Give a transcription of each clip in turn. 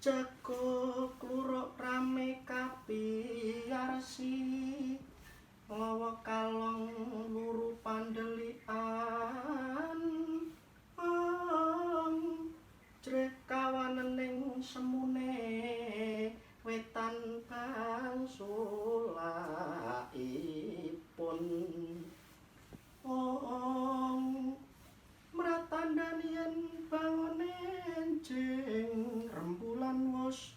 Jago kluruk rame kapiyarsi lawa kalong luru pandelikan jreh kawanening semune wetan bangsulaipun mratandani yen bangone enjing rembulan wus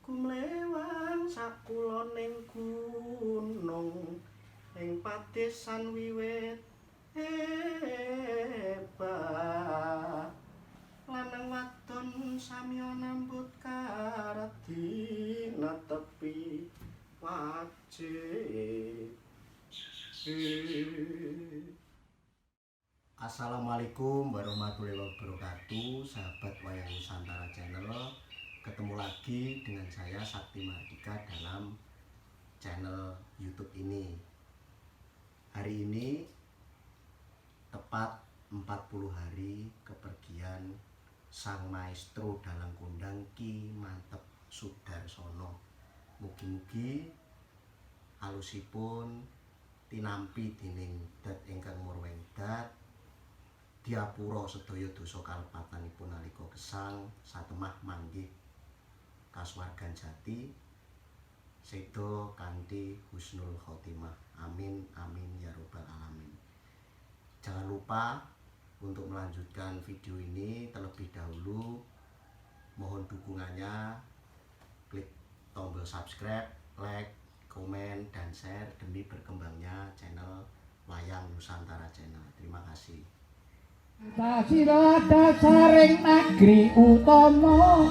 gumlewang sakuloning gunung ing padesan wiwit hebat lanang wadon samya nambut karadina tepi wajib. Assalamualaikum warahmatullahi wabarakatuh, sahabat Wayang Nusantara Channel. Ketemu lagi dengan saya Sakti Mardika dalam channel YouTube ini. Hari ini tepat 40 hari kepergian sang maestro dalang kondang Ki Mantep Sudarsono. Mugi-mugi alusipun tinampi dening dat ingkang murwengdat diapura sedaya dosa kalepatanipun nalika gesang satemah manggih kasuwargan jati sedo kanthi husnul khotimah. Amin amin ya robbal alamin. Jangan lupa untuk melanjutkan video ini terlebih dahulu mohon dukungannya, klik tombol subscribe, like, komen, dan share demi berkembangnya channel Wayang Nusantara Channel. Terima kasih. Sasira dasaring negeri utama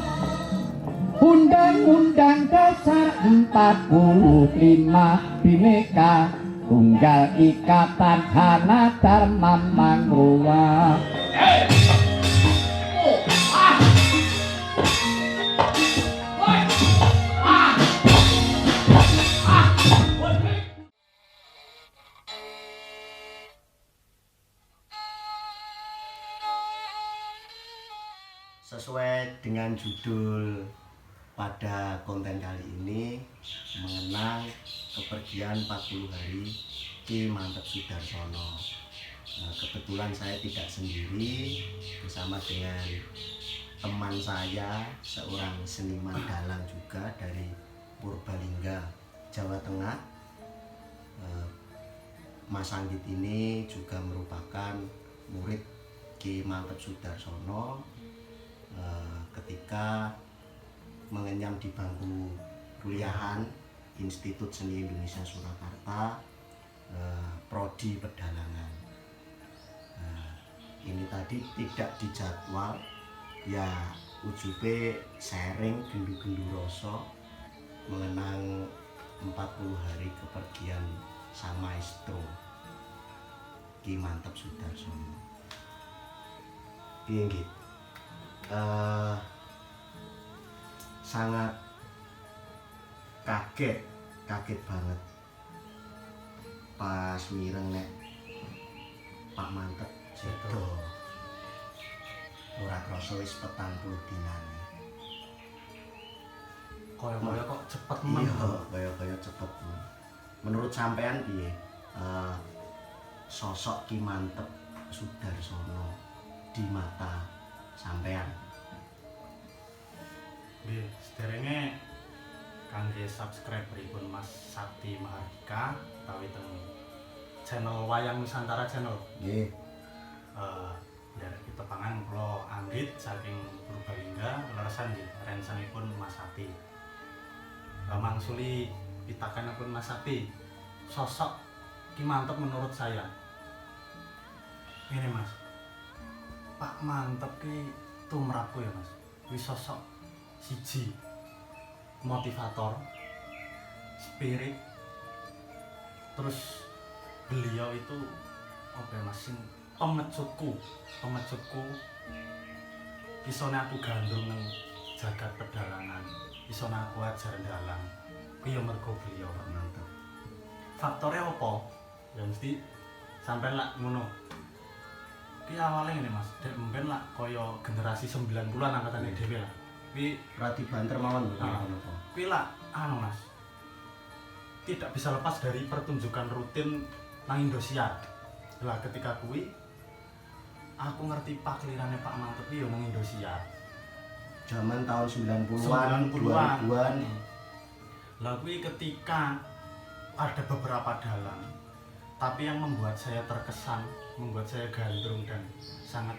Undang-undang dasar 45 Bhinneka Tunggal Ika Tadhana Dharma Mangruwa. Sesuai dengan judul pada konten kali ini mengenang kepergian 40 hari Ki Mantep Sudarsono. Kebetulan saya tidak sendiri, bersama dengan teman saya, seorang seniman dalang juga dari Purbalingga, Jawa Tengah. Mas Anggit ini juga merupakan murid Ki Mantep Sudarsono ketika mengenyam di bangku kuliahan Institut Seni Indonesia Surakarta, prodi pedalangan. Ini tadi tidak dijadwal, ya ujube sharing gendu-gendu rasa mengenang 40 hari kepergian sang maestro Ki Mantep Sudarsono. Piye nggih? Sangat kaget banget pas mireng nek Pak Mantep sedo ora krasa wis 40 dinane. Kaya kok cepet men. Iya, kaya cepet. Menurut sampean piye? Sosok Ki Mantep Sudarsono di mata sampean? Nggih, sederenge kangge subscriberipun Mas Sakti Mardika utawi teng channel Wayang Nusantara Channel. Nggih. Dari tepangan kula Anggit saking Purbalingga, leresan nggih rensanipun Mas Sakti. Mangsuli pitakanipun Mas Sakti, sosok Ki Mantep menurut saya. Ini Mas, Pak Mantep ki tumrapku ya Mas, wis sosok siji motivator, spirit, terus beliau itu apa ya Mas, pemecutku isone aku gandrung nang jagat pedalangan, isone aku ajar dalang kuwi mergo beliau Pak Mantep. Faktornya apa? Ya mesti sampai lah ngono. Ki awalnya ngene Mas, dek mungkin lah kaya generasi 90-an angkatane dhewe lah. Kuwi Rati banter mawon lho Ah. napa. kuwi lah anu Mas. Tidak bisa lepas dari pertunjukan rutin nang Indosiar. Lah ketika kuwi aku ngerti paklirane Pak Mantep iki yo nang Indosiar. Zaman tahun 90-an, 2000-an. Lah kuwi ketika ada beberapa dalang, tapi yang membuat saya terkesan, membuat saya gandrung dan sangat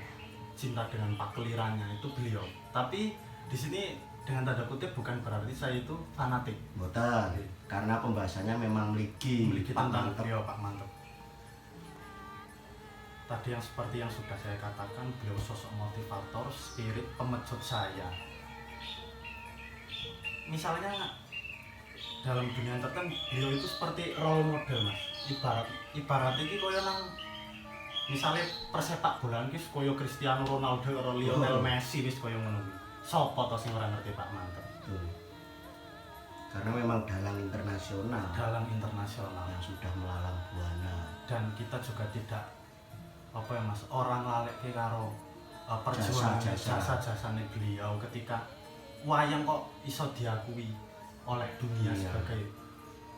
cinta dengan paklirannya itu beliau. Tapi di sini dengan tanda kutip bukan berarti saya itu fanatik. Mboten, karena pembahasannya memang mligi Memiliki Pak tentang Mantep. beliau Pak Mantep. Tadi yang seperti yang sudah saya katakan, beliau sosok motivator, spirit pemecut saya. Misalnya dalam dunia entertain beliau itu seperti role model Mas. Ibarat iki koyo nang misalnya persepak bolaan ki koyo Cristiano Ronaldo, Lionel Messi wis koyo ngono kuwi. Sopo to sing ora ngerti Pak Mantep? Betul. Karena memang dalang internasional Dalang internasional. yang sudah melalang buana. Dan kita juga tidak apa ya Mas, orang lalek karo perjuangan Jasa-jasa. jasa-jasane beliau ketika wayang kok iso diakui oleh dunia Iya. sebagai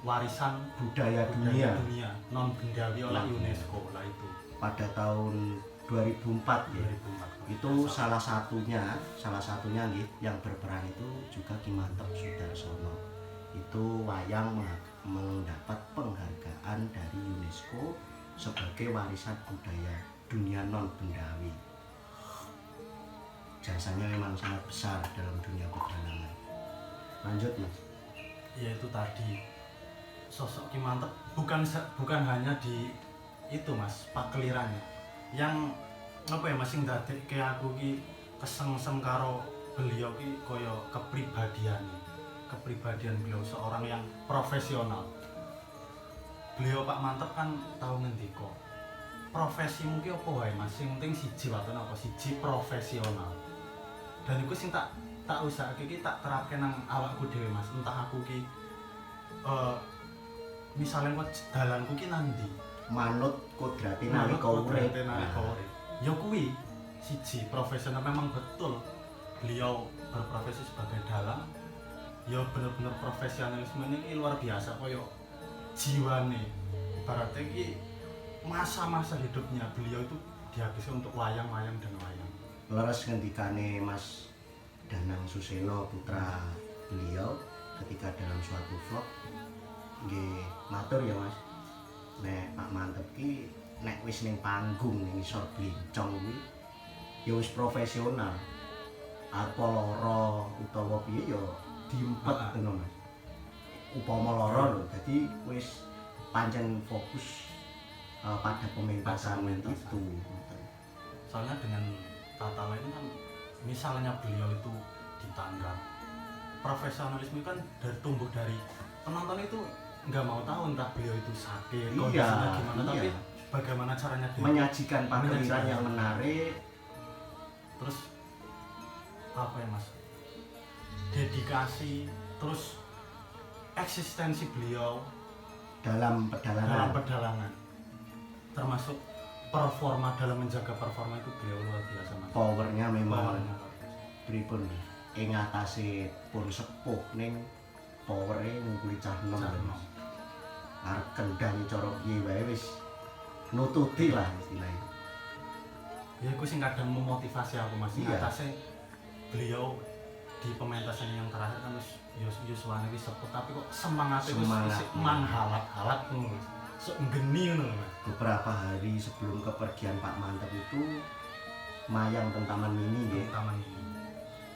warisan Budaya budaya dunia dunia non bendawi oleh Iya. UNESCO lah itu pada tahun 2004 ya. 2004. Itu salah satunya nggih yang berperan itu juga Ki Mantep Sudarsono. Itu wayang mendapat penghargaan dari UNESCO sebagai warisan budaya dunia non bendawi. Jasanya memang sangat besar dalam dunia pedalangan. Lanjut Mas. Ya itu tadi sosok Ki Mantep bukan hanya di itu Mas paklirannya yang apa ya Mas sing dadekke aku ki kesengsem karo beliau ki kaya kepribadian beliau seorang yang profesional. Beliau Pak Mantep kan tahu ngendika profesi mungkin apa wae Mas sing penting siji wae apa siji profesional. Dan iku sing tak usahake iki tak terapke nang awakku dhewe Mas. Entah aku ki misalnya kok dalanku ki nandi Manut kodrate nalika urip. Ya kuwi siji profesional memang betul beliau berprofesi sebagai dalang. Ya bener-bener profesionalisme ini luar biasa koyo jiwane. Ibaratnya ki masa-masa hidupnya beliau itu dihabiskan untuk wayang-wayang dan wayang. Leres ngendikane Mas Danang Suseno putra beliau ketika dalam suatu vlog nggih matur ya Mas, nek Pak Mantep ki nek wis ning panggung ning isor blincong kuwi ya wis profesional. Apa lara utawa piye ya diempet ngono Mas. Upama lara lho, dadi wis pancen fokus pada pementasan itu. Soalnya dengan kata lain kan misalnya beliau itu ditanggap profesionalisme kan tumbuh dari penonton itu nggak mau tahu entah beliau itu sakit kondisinya gimana tapi bagaimana caranya dia menyajikan pakliran yang menarik, terus apa ya Mas, dedikasi, terus eksistensi beliau dalam dalam pedalangan. pedalangan termasuk performa, dalam menjaga performa itu beliau luar biasa Mas. Powernya memang Powernya luar biasa. pripun ing atase pun sepuh ning powere ngungkuli cah enom. Cah enom. Arep kendang cara piye wae wis nututi lah istilahnya. Ya itu sing kadang memotivasi aku Mas. Iya. Atasnya beliau di pementasan yang terakhir kan wis yuswane wis sepuh tapi kok semangatnya wis Semangat. manghalat-halat ngono. Sok geni ngono lho Mas. Beberapa hari sebelum kepergian Pak Mantep itu mayang teng Taman Mini nggih, Taman ini.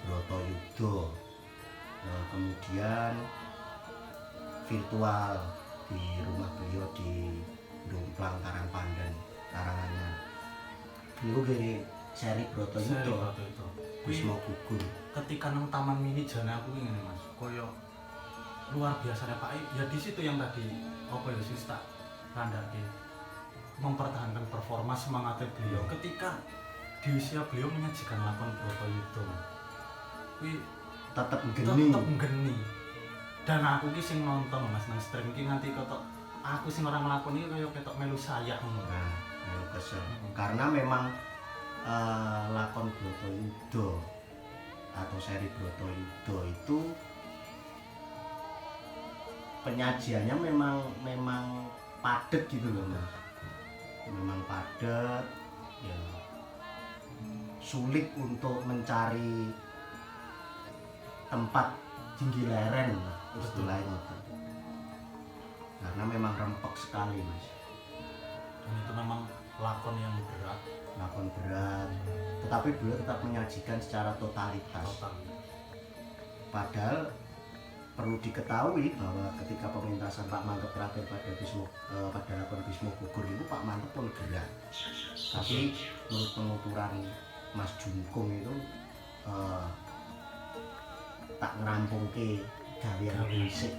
Bratayuda. Kemudian virtual di rumah beliau di Domplang Karangpandan, Karangangan. Niku nggih seri Bratayuda. Waktu itu. Wis mau gugur. Ketika nang Taman Mini jane aku ngene Mas. Koyo luar biasanya Pak. Ya di situ yang tadi apa ya sih tak randake mempertahankan performa semangatnya beliau ketika di usia beliau menyajikan lakon Bratayuda. Kuwi Tetep geni. tetep geni. Dan aku ki sing nonton Mas nang stream ki nganti ketok aku sing ora nglakoni kaya ketok melu sayak ngono. Nah, kesel. Karena memang lakon Bratayuda atau seri Bratayuda itu penyajiannya memang padat gitu loh Mas. Memang padat ya, sulit untuk mencari tempat tinggi lereng istilahnya itu, karena memang rempek sekali Mas. Dan itu memang lakon yang berat, Lakon berat, tetapi beliau tetap menyajikan secara totalitas. total. Padahal perlu diketahui bahwa ketika pementasan Pak Mantep terakhir pada lakon Bismo Gugur itu Pak Mantep pun gerak. Tapi menurut penuturan Mas Jungkung itu tak ngerampungke gawean fisik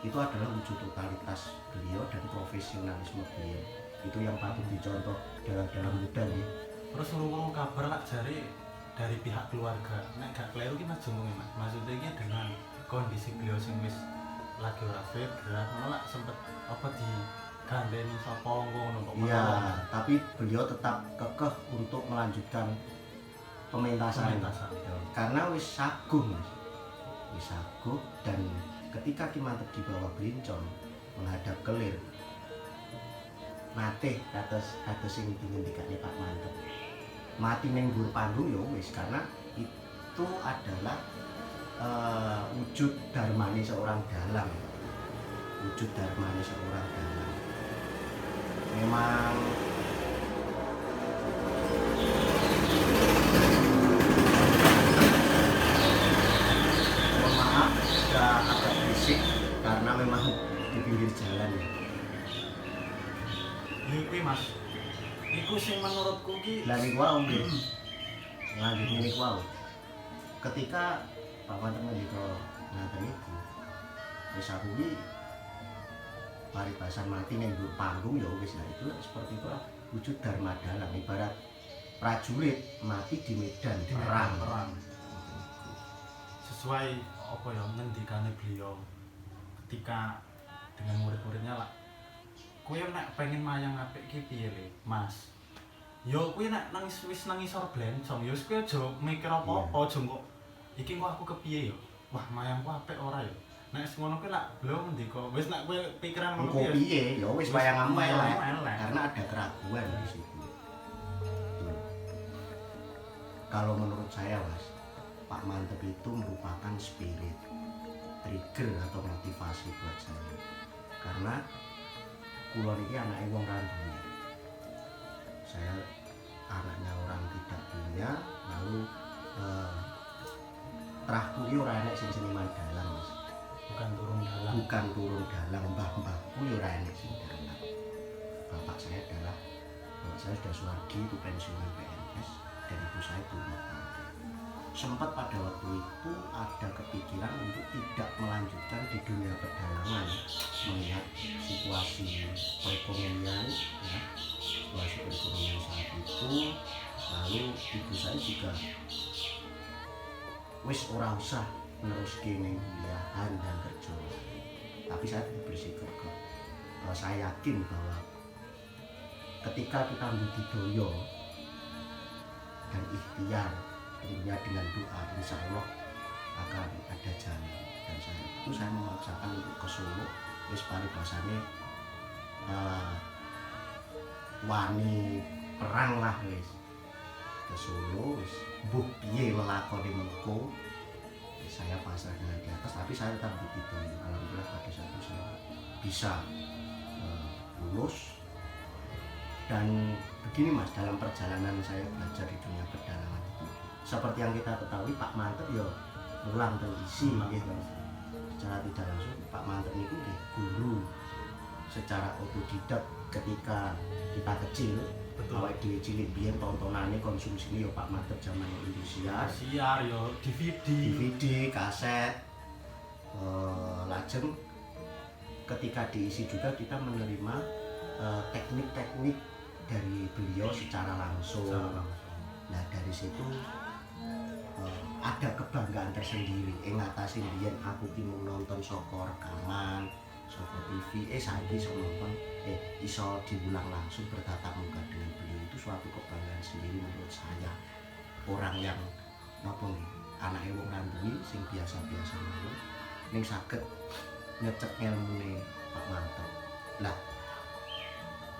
itu adalah wujud totalitas beliau dan profesionalisme beliau. Itu yang patut dicontoh dalam muda ya. Terus ngurung kabar lak jari dari pihak keluarga, nek gak keliru ki Mas Jungkung Mas. Maksudnya ki dengan kondisi beliau sing wis lagi ora fit, gerak malah sempet apa digandeni sapa ngono kok. Iya, tapi beliau tetap kekeh untuk melanjutkan pementasan. Karena wis saguh Mas. Wis saguh, dan ketika Ki Mantep di bawah Blincon menghadap kelir, mati kados sing dingendikane Pak Mantep. Mati ning dhuwur panggung ya wis, karena itu adalah wujud dharmane seorang dalang. Wujud dharmane seorang dalang. Memang mohon maaf sudah agak berisik karena memang di pinggir jalan ya. Iki Mas. Iku sing menurutku ki Lah niku wae nggih. Lanjut niku wae. Ketika Pak Mantep ngendika ngaten iku, wis aku ki paribasan mati ning dhuwur panggung ya wis, lah itu seperti itu wujud dharma dalang, ibarat prajurit mati di medan perang. Sesuai apa ya ngendikane beliau ketika dengan murid-muridnya lah, kowe nek pengen mayang apik ki piye le Mas, yo kowe nek wis nang isor blencong yo kowe aja mikir apa-apa, aja kok iki kok aku kepiye yo, wah mayangku apik ora yo, nek semono kuwi lak beliau ngendika wis nek kowe pikiran ngono Engko piye ya wis wayangmu elek, elek. karena ada keraguan di situ. Tuh. Kalau menurut saya Mas, Pak Mantep itu merupakan spirit, trigger atau motivasi buat saya. Karena kula niki anake wong randuwe. Saya anaknya orang tidak punya, lalu terahku iki ora enek sing seniman dalang Mas. Bukan turun dalang. Bukan turun dalang, mbah-mbahku ya ora enek sing dalang. Bapak saya sudah suwargi, itu pensiunan PNS, dan ibu saya itu rumah tangga. Sempat pada waktu itu ada kepikiran untuk tidak melanjutkan di dunia pedalangan melihat situasi perekonomian ya, situasi perekonomian saat itu. Lalu ibu saya juga wis ora usah neruske ning kuliahan dan kerja, tapi saya bersikap saya yakin bahwa ketika kita budidaya dan ikhtiar tentunya dengan doa, insya Allah akan ada jalan. Dan saat itu saya memaksakan untuk ke Solo, wis paribasane wani perang lah wis ke Solo, wis mbuh piye lelakone mengko saya pasrah dengan di atas, tapi saya tetap budidaya. Alhamdulillah pada saat itu saya bisa lulus. Dan begini Mas, dalam perjalanan saya belajar di dunia pedalangan itu, seperti yang kita ketahui Pak Mantep ya mulang tradisi gitu. Secara tidak langsung Pak Mantep itu guru secara otodidak ketika kita kecil. Betul. Awake dhewe cilik biyen tontonane konsumsine ya Pak Mantep zaman Indosiar. Siar yo DVD, kaset, lajeng ketika diisi juga kita menerima teknik-teknik dari beliau secara langsung. Nah dari situ ada kebanggaan tersendiri. Ngatasi biyen aku ki nonton saka rekaman, saka TV, saiki iso nonton, iso diulang langsung bertatap muka dengan beliau, itu suatu kebanggaan sendiri menurut saya. Orang yang napa nggih anake wong randui sing biasa-biasa mawon ning saged ngecek ilmune Pak Mantep. Lah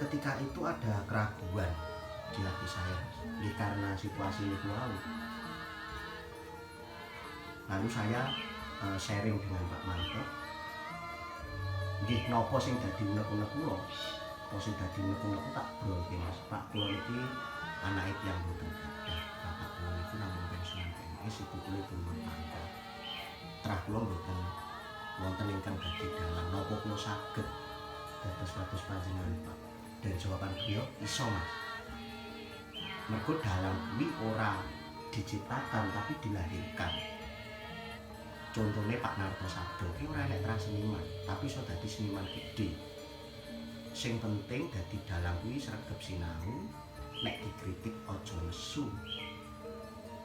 ketika itu ada keraguan di hati saya karena situasi ini lalu. Lalu saya sharing dengan Pak Mantep. Nggih napa sing dadi unek-unek kula? Apa sing dadi unek-unek tak brolke Mas. Pak kula niki anake tiyang boten gadah. Bapak kula niku namung pensiunan PNS ibu kula pun mantap. Trah kula mboten wonten ingkang badhe dalang napa kula saged dados panjenengan Pak. Dan jawaban beliau iso Mas. Mergo dalang kuwi ora diciptakan tapi dilahirkan. Contohnya Pak Narto Sabdo ki ora nek tra seniman, tapi iso dadi seniman gede. Sing penting dadi dalang kuwi sregep sinau, nek dikritik aja nesu.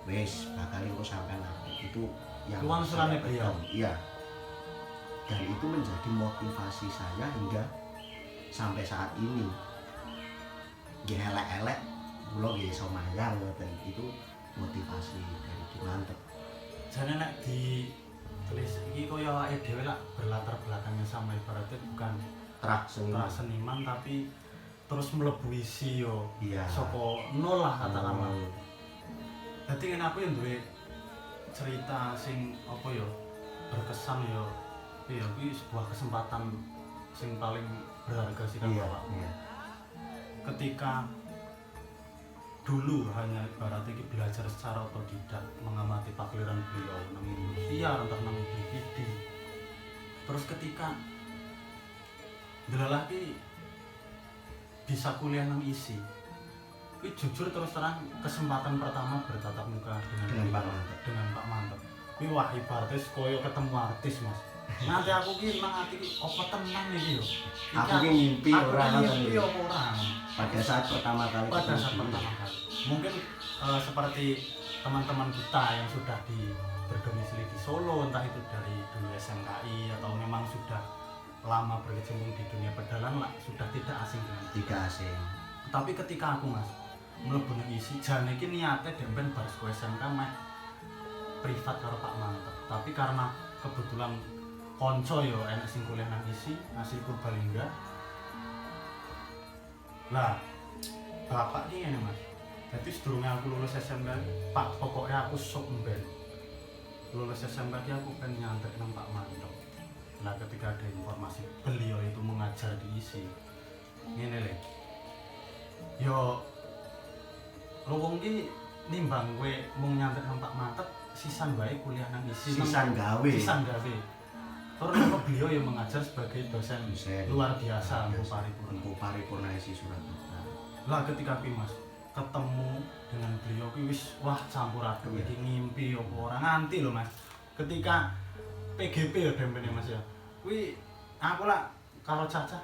Wis bakal engko sampean apik itu yang Luangsurane beliau. Iya. Dan itu menjadi motivasi saya hingga sampai saat ini. Nggih elek-elek kula nggih iso mayang ngoten. Itu motivasi dari Ki Mantep. Jane nek di tulis iki kaya awake dhewe lak berlatar belakangnya sama ibaratnya bukan Trah seniman. seniman tapi terus mlebu isi yo Iya. saka nol lah katakanlah. Dadi ngene aku yo duwe cerita sing apa yo berkesan yo ya kuwi sebuah kesempatan sing paling berharga sih kan Bapak. Iya. Ketika dulu hanya ibaratnya belajar secara otodidak mengamati pakliran beliau nang Indosiar entah nang DVD. Terus ketika delalah ki bisa kuliah nang isi. Kuwi jujur terus terang kesempatan pertama bertatap muka dengan Pak Mantep. Dengan Pak Mantep. Kuwi wah ibaratnya koyo ketemu artis Mas. Nanti aku ki nang ati ki apa tenan iki yo. Aku ki ngimpi ora ngimpi apa ora. Pada saat pertama kali mungkin seperti teman-teman kita yang sudah berdomisili di Solo, entah itu dari dunia SMKI atau memang sudah lama berkecimpung di dunia pedalang lah, sudah tidak asing dengan tidak asing. Tapi ketika aku Mas mlebu nang isi jane iki niate dempen bar sekolah SMK mek privat karo Pak Mantep. Tapi karena kebetulan konco yo enek sing kuliah nang isi asli Purbalingga. Lah, bapak ki ngene Mas. Dadi sedurunge aku lulus SMK, Pak pokoknya aku sok mben. Lulus SMK ki aku pengen nyantek nang Pak Mantep. Nah, ketika ada informasi beliau itu mengajar di isi. Ngene le. Yo wong ki nimbang kowe mung nyantek nang Pak Mantep, sisan wae kuliah nang isi. Sisan gawe. Sisan gawe. Karena beliau yang mengajar sebagai dosen luar biasa Empu Paripurna isi Surakarta. Lah ketika Mas ketemu dengan beliau wis wah campur aduk iki ngimpi apa ora nganti lho Mas. Ketika PGP ya dempene Mas ya. Kuwi aku lah karo Caca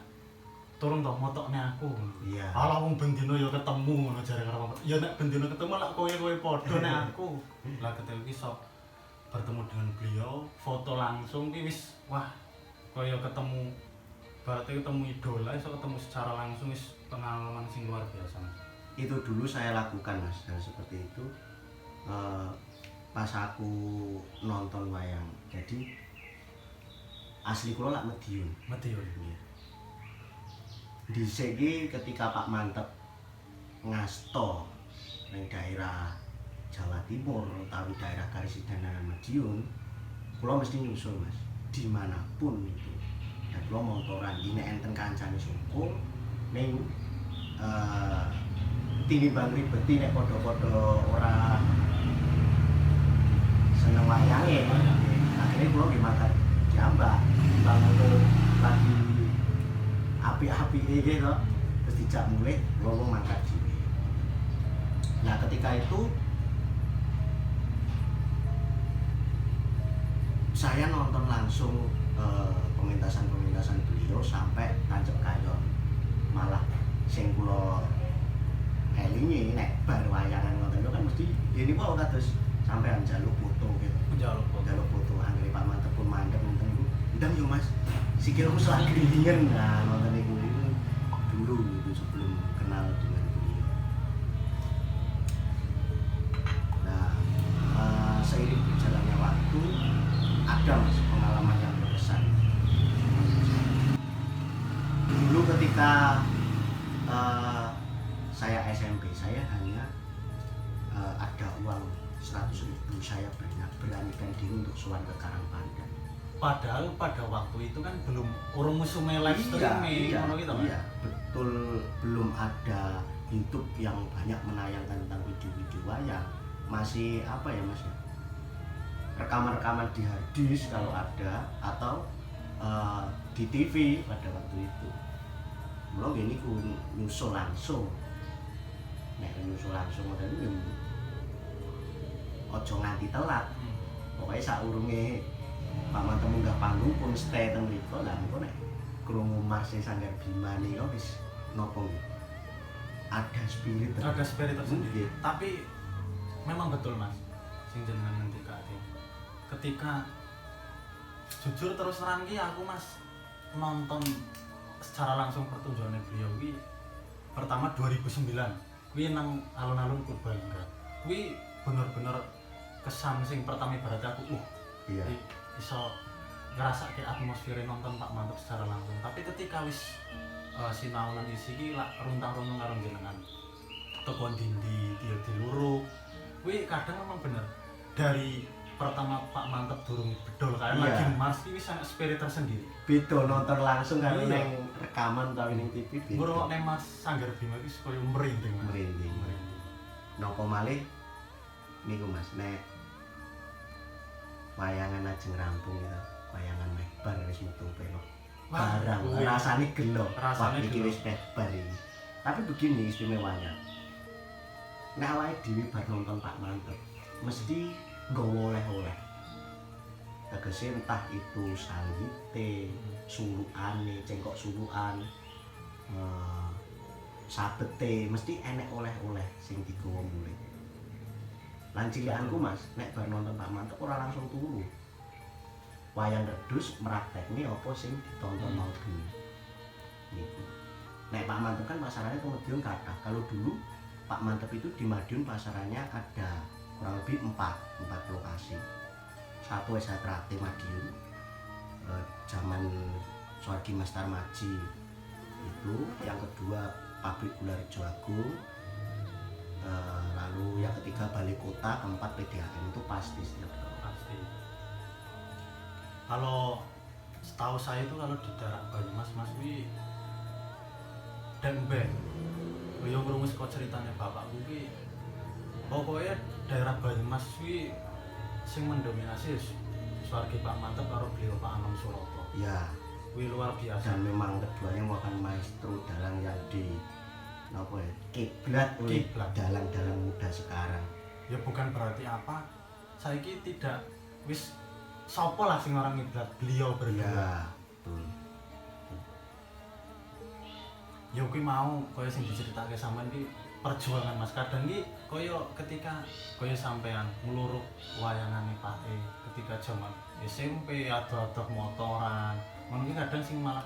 turun to motokne aku. Iya. Ala wong ben dino ya ketemu ngono jare karo Bapak. Ya nek ben dino ketemu lak kowe padha nek aku. Lah ketika iki sok bertemu dengan beliau, foto langsung wis wah kaya ketemu berarti ketemu idola, iso ketemu secara langsung wis pengalaman sing luar biasa Mas. Itu dulu saya lakukan Mas, dan seperti itu pas aku nonton wayang. Jadi asli kula lak Madiun. Madiun. Dhisik iki ketika Pak Mantep ngasto ning daerah Jawa Timur utawi daerah Karisidenan Madiun, kula mesti nyusul Mas, dimanapun itu. Dan kula motoran ini enten kancane sungkul ning tinimbang ribeti nek padha-padha ora seneng wayange. Akhirnya kula nggih makan jambak bangun lagi api-api iki to, terus dijak mulih kula mangkat dhewe. Nah, ketika itu saya nonton langsung pementasan beliau sampai tancep kayon. Malah sing kula elingi nek bar wayangan ngoten kan mesti ini kok kados sampean njaluk foto gitu. Njaluk foto anggere Pak Mantep pun mandek ngoten niku. Ndang yo Mas, sikilku selak gringingen. Nah, ngoten niku dulu itu sebelum kenal dengan beliau. Nah, ada mas pengalaman yang berkesan. Dulu ketika saya SMP, saya hanya ada uang 100.000, saya beranikan diri untuk sowan ke Karangpandan. Padahal pada waktu itu kan belum urung musume live streaming ngono gitu, Mas. Iya, betul, belum ada YouTube yang banyak menayangkan tentang video-video wayang. Masih apa ya mas ya, rekaman-rekaman di harddisk kalau ada, atau di TV pada waktu itu. Mulai gini ku nyusul langsung, nyusul langsung udah itu ojo nganti telat. Pokoknya saurunge Pak Mantep munggah panggung pun stay teng mriku lah, engko nek krungu marse Sanggar Bima niku wis napa nggih. Ada spirit tersendiri. Tapi memang betul Mas, sing jenengan ngendikake. Ketika jujur terus terang ki aku Mas nonton secara langsung pertunjukan beliau ki pertama 2009 kuwi nang alun-alun Purbalingga. Kuwi bener-bener kesan sing pertama berarti aku iya iso ngerasake atmosfer nonton Pak Mantep secara langsung. Tapi ketika wis sinau nang isi ki lak runtang-runtung karo jenengan teko dindi dia diluruk kuwi kadang memang bener dari pertama Pak Mantep durung bedol kaya lagi mars ki wis ana spirit tersendiri. Beda nonton langsung karo ning rekaman utawa ning TV beda. Ngrungokne Mas Sanggar Bima ki koyo merinding. Merinding. Napa malih niku Mas, nek wayangan ajeng rampung gitu, wayangan meh bar wis metu pelok. Barang rasane gelo. Wah iki wis bar iki. Tapi begini istimewanya. Nek awake dhewe bar nonton Pak Mantep, mesti nggawa oleh-oleh. Tegese entah itu sanggite, sulukane, cengkok sulukan, sabete, mesti enek oleh-oleh sing digawa mulih. Lan cilikanku Mas, nek bar nonton Pak Mantep ora langsung turu. Wayang redus meraktekne apa sing ditonton mau dulu. Niku. Nek Pak Mantep kan pasarannya ke Madiun kathah. Kalau dulu Pak Mantep itu di Madiun pasarannya ada kurang lebih 4 lokasi. Satu Esatrate Madiun, zaman Soehardi Mas Tarmaji itu. Yang kedua pabrik gula Rejo Agung. Lalu yang ketiga Balai Kota, keempat PDAM. Itu pasti setiap tahun. Pasti. Kalau setahu saya itu kalau di daerah Banyumas Mas wi Dembeng. Yo ngrungu saka ceritane bapakku ki. Pokoknya daerah Banyumas wi sing mendominasi Soehardi Pak Mantep karo beliau Pak Anom Suroto. Ya, Kuwi luar biasa. dan memang keduanya merupakan maestro dalang yang di apa ya, kiblat oleh dalang-dalang muda sekarang. Ya bukan berarti apa saiki tidak wis sapa lah sing orang kiblat beliau berdua. Ya, betul. Ya kuwi mau kaya sing diceritake sampean ki perjuangan Mas. Kadang ki kaya ketika kaya sampean ngluruk wayangane Pake ketika zaman SMP ado-ado motoran. Ngono ki kadang sing malah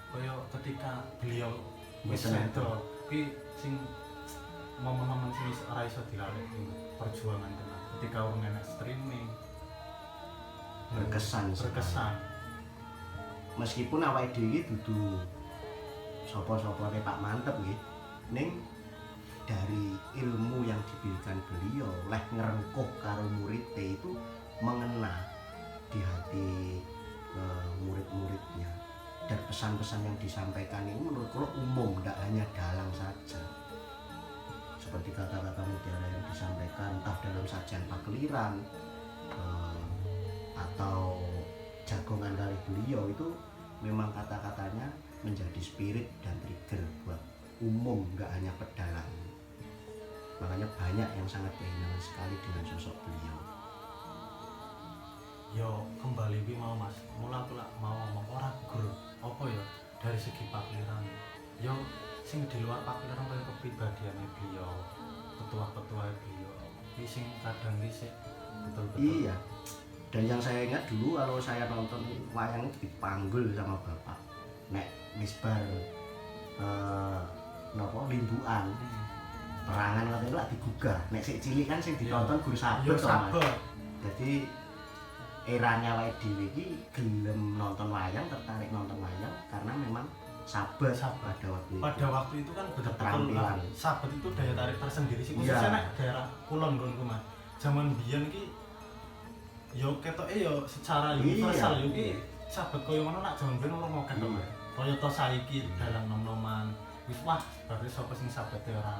kaya ketika beliau wis sedo ki sing momen-momen sing ora iso dilalekake perjuangan tenan ketika urung enek streaming. Berkesan. Meskipun awake dhewe dudu sapa-sapane Pak Mantep nggih, ning dari ilmu yang diberikan beliau leh ngerengkuh karo muridnya itu mengena di hati murid-muridnya. Dan pesan-pesan yang disampaikan ini menurut saya umum, tidak hanya dalang saja. Seperti kata-kata mutiara yang disampaikan entah dalam sajian pakliran atau jagongan kali beliau, itu memang kata-katanya menjadi spirit dan trigger buat umum, nggak hanya pedalang. Makanya banyak yang sangat kehilangan sekali dengan sosok beliau. Yo kembali ki mau Mas, mula aku lak mau ngomong ora gur apa ya dari segi pakliran. Yo sing di luar pakliran kaya kepribadiane beliau, ketua-ketua beliau. Iki sing kadang ki sik betul-betul. Iya. Dan yang saya ingat dulu kalau saya nonton wayang itu dipanggul sama bapak. Nek wis bar napa limbuan. Perangan katanya lak digugah. Nek sik cilik kan sing ditonton guru sabet to Mas. Jadi eranya awake dhewe iki gelem nonton wayang, tertarik nonton wayang karena memang sahabat pada waktu itu. Pada waktu itu kan betul-betul Keterampilan. sahabat itu daya tarik tersendiri sih, Iya. khususnya nek daerah kulon nggonku Mas. Zaman biyen iki yo ketoke yo secara universal yo iki sahabat koyo ngono nak zaman biyen ora ngoken to. Iya. Kaya to saiki dalang nom-noman wis wah berarti sapa sing sahabate ora.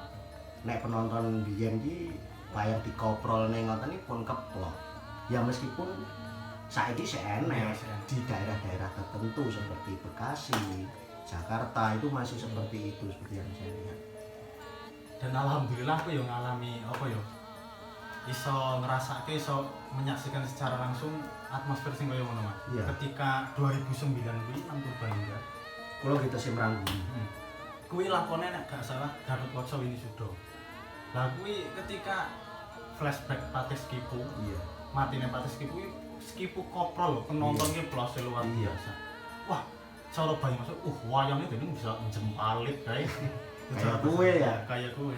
Nek penonton biyen iki wayang dikoprol ning ngoten iki pun keplok. Ya meskipun saiki sih Iya, enek sih enek. di daerah-daerah tertentu seperti Bekasi, Jakarta itu masih seperti itu seperti yang saya lihat. Dan alhamdulillah aku yo ngalami apa yo iso ngerasake iso menyaksikan secara langsung atmosfer sing kaya ngono Mas. Iya. Ketika 2009 kuwi nang Purbalingga. Kulo kita sih merangguli. Kuwi lakone nek gak salah Gatotkaca Winisuda. Lah kuwi ketika flashback Patih Skipu, Iya. matine Patih Skipu kuwi Skipu koprol lho, penonton ki plose luar Iya. biasa. Wah, cara bayang masuk, wayangnya dene bisa jempalit kae. Kayak kue ya? Kayak kue.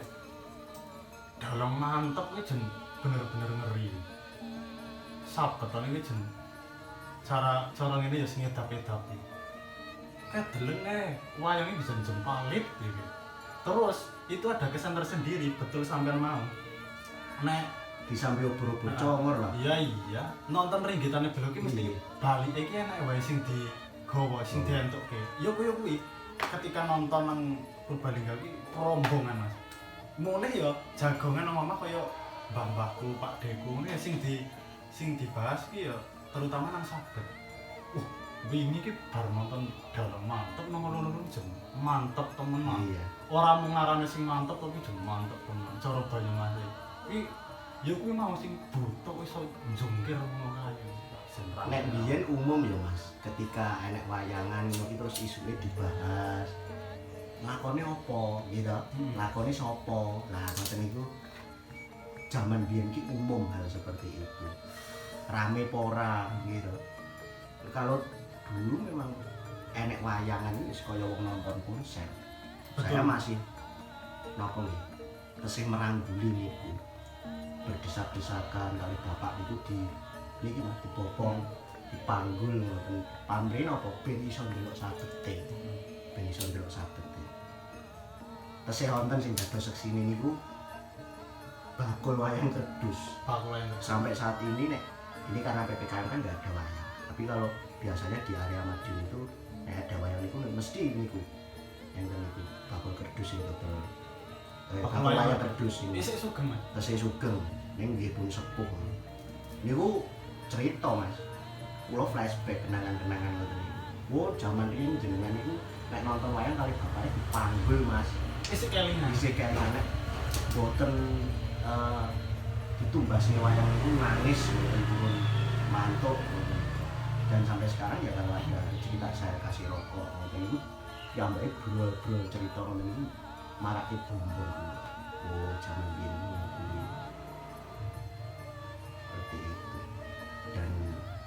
Dalam mantep ini jen bener-bener ngeri. Sabetane iki jen cara ngene ya sing edapi-edapi. Kayak deleng wayangnya bisa jempalit gitu. Terus itu ada kesan tersendiri, betul sampean mau. Nek Di samping obor-obor congor lah. iya nonton ringgitane Belo ki mesti Iya. bali iki enek wae sing digawa sing dientukke. Ya kuwi ketika nonton nang Purbalingga ki rombongan Mas. Mulih ya jagongan nang omah kaya mbah-mbahku, Pak Deku ngene sing dibahas ki ya terutama nang Sabet. Wingi ki bar nonton dalang mantep nang ngono-ngono jen mantep temenan. Iya. Ora mung ngarane sing mantep tapi jen mantep temen. Cara Banyumas iki ya kuwi mau sing butuh iso njungkir ngono kae. Nek biyen umum ya Mas, ketika enek wayangan ngono terus isuke dibahas. Lakone apa gitu? Lakone sapa? Nah, ngoten niku zaman biyen ki umum hal seperti itu. Rame apa ora gitu. Kalau dulu memang enek wayangan wis kaya wong nonton konser. Saya masih napa nggih? Tesih merangguli niku. Berdesak-desakan kali bapak itu di niki Mas dipopong, dipanggul ngoten. Pamrih napa ben iso ndelok sabete. Ben iso ndelok sabete. Tesih wonten sing dados seksine niku bakul wayang kerdus. bakul yang Sampai saat ini nek ini karena PPKM kan nggak ada wayang. Tapi kalau biasanya di area Madiun itu nek ada wayang niku mesti niku. Enten niku bakul kerdus itu betul. Bakul wayang kerdus ini. isih sugeng Mas. Tesih sugeng ning nggih pun sepuh. Niku cerita Mas. Kula flashback kenangan-kenangan ngoten niku. Wo jaman riyin jenengan niku nek nonton wayang kali bapake dipanggul Mas. Isih kelingan. Isih kelingan nek boten ditumbasi wayang itu nangis boten turun mantuk ngoten. Dan sampai sekarang ya kalau ada cerita saya kasih rokok ngoten niku piyambake brol-brol cerita ngoten niku marake bumbung. Oh, jaman biyen ngoten. Seperti itu. Dan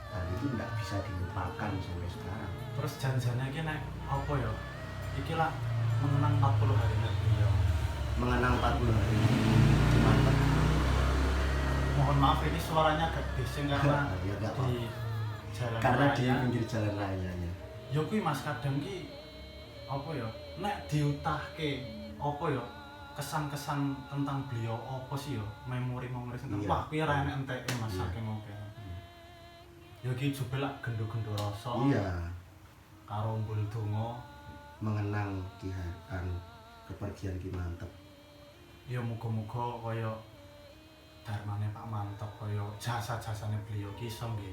hal itu tidak bisa dilupakan sampai sekarang. Terus janjane iki nek apa ya? Iki lah mengenang 40 hari beliau. Mengenang 40 hari mantap. Mohon maaf ini suaranya agak bising karena Ya, nggak di jalan Karena di raya. pinggir jalan raya ya. Ya kuwi Mas kadang ki apa ya? Nek diutahke apa ya? Kesan-kesan tentang beliau apa sih ya? Memori-memori sing Iya. wah kuwi ora enek enteke Mas Iya. saking oke. Ya ki jebel lak gendo-gendo rasa. Iya, Karo mbul donga mengenang kepergian Ki Mantep. ya muga-muga kaya darmane Pak Mantep kaya jasa-jasane beliau ki iso nggih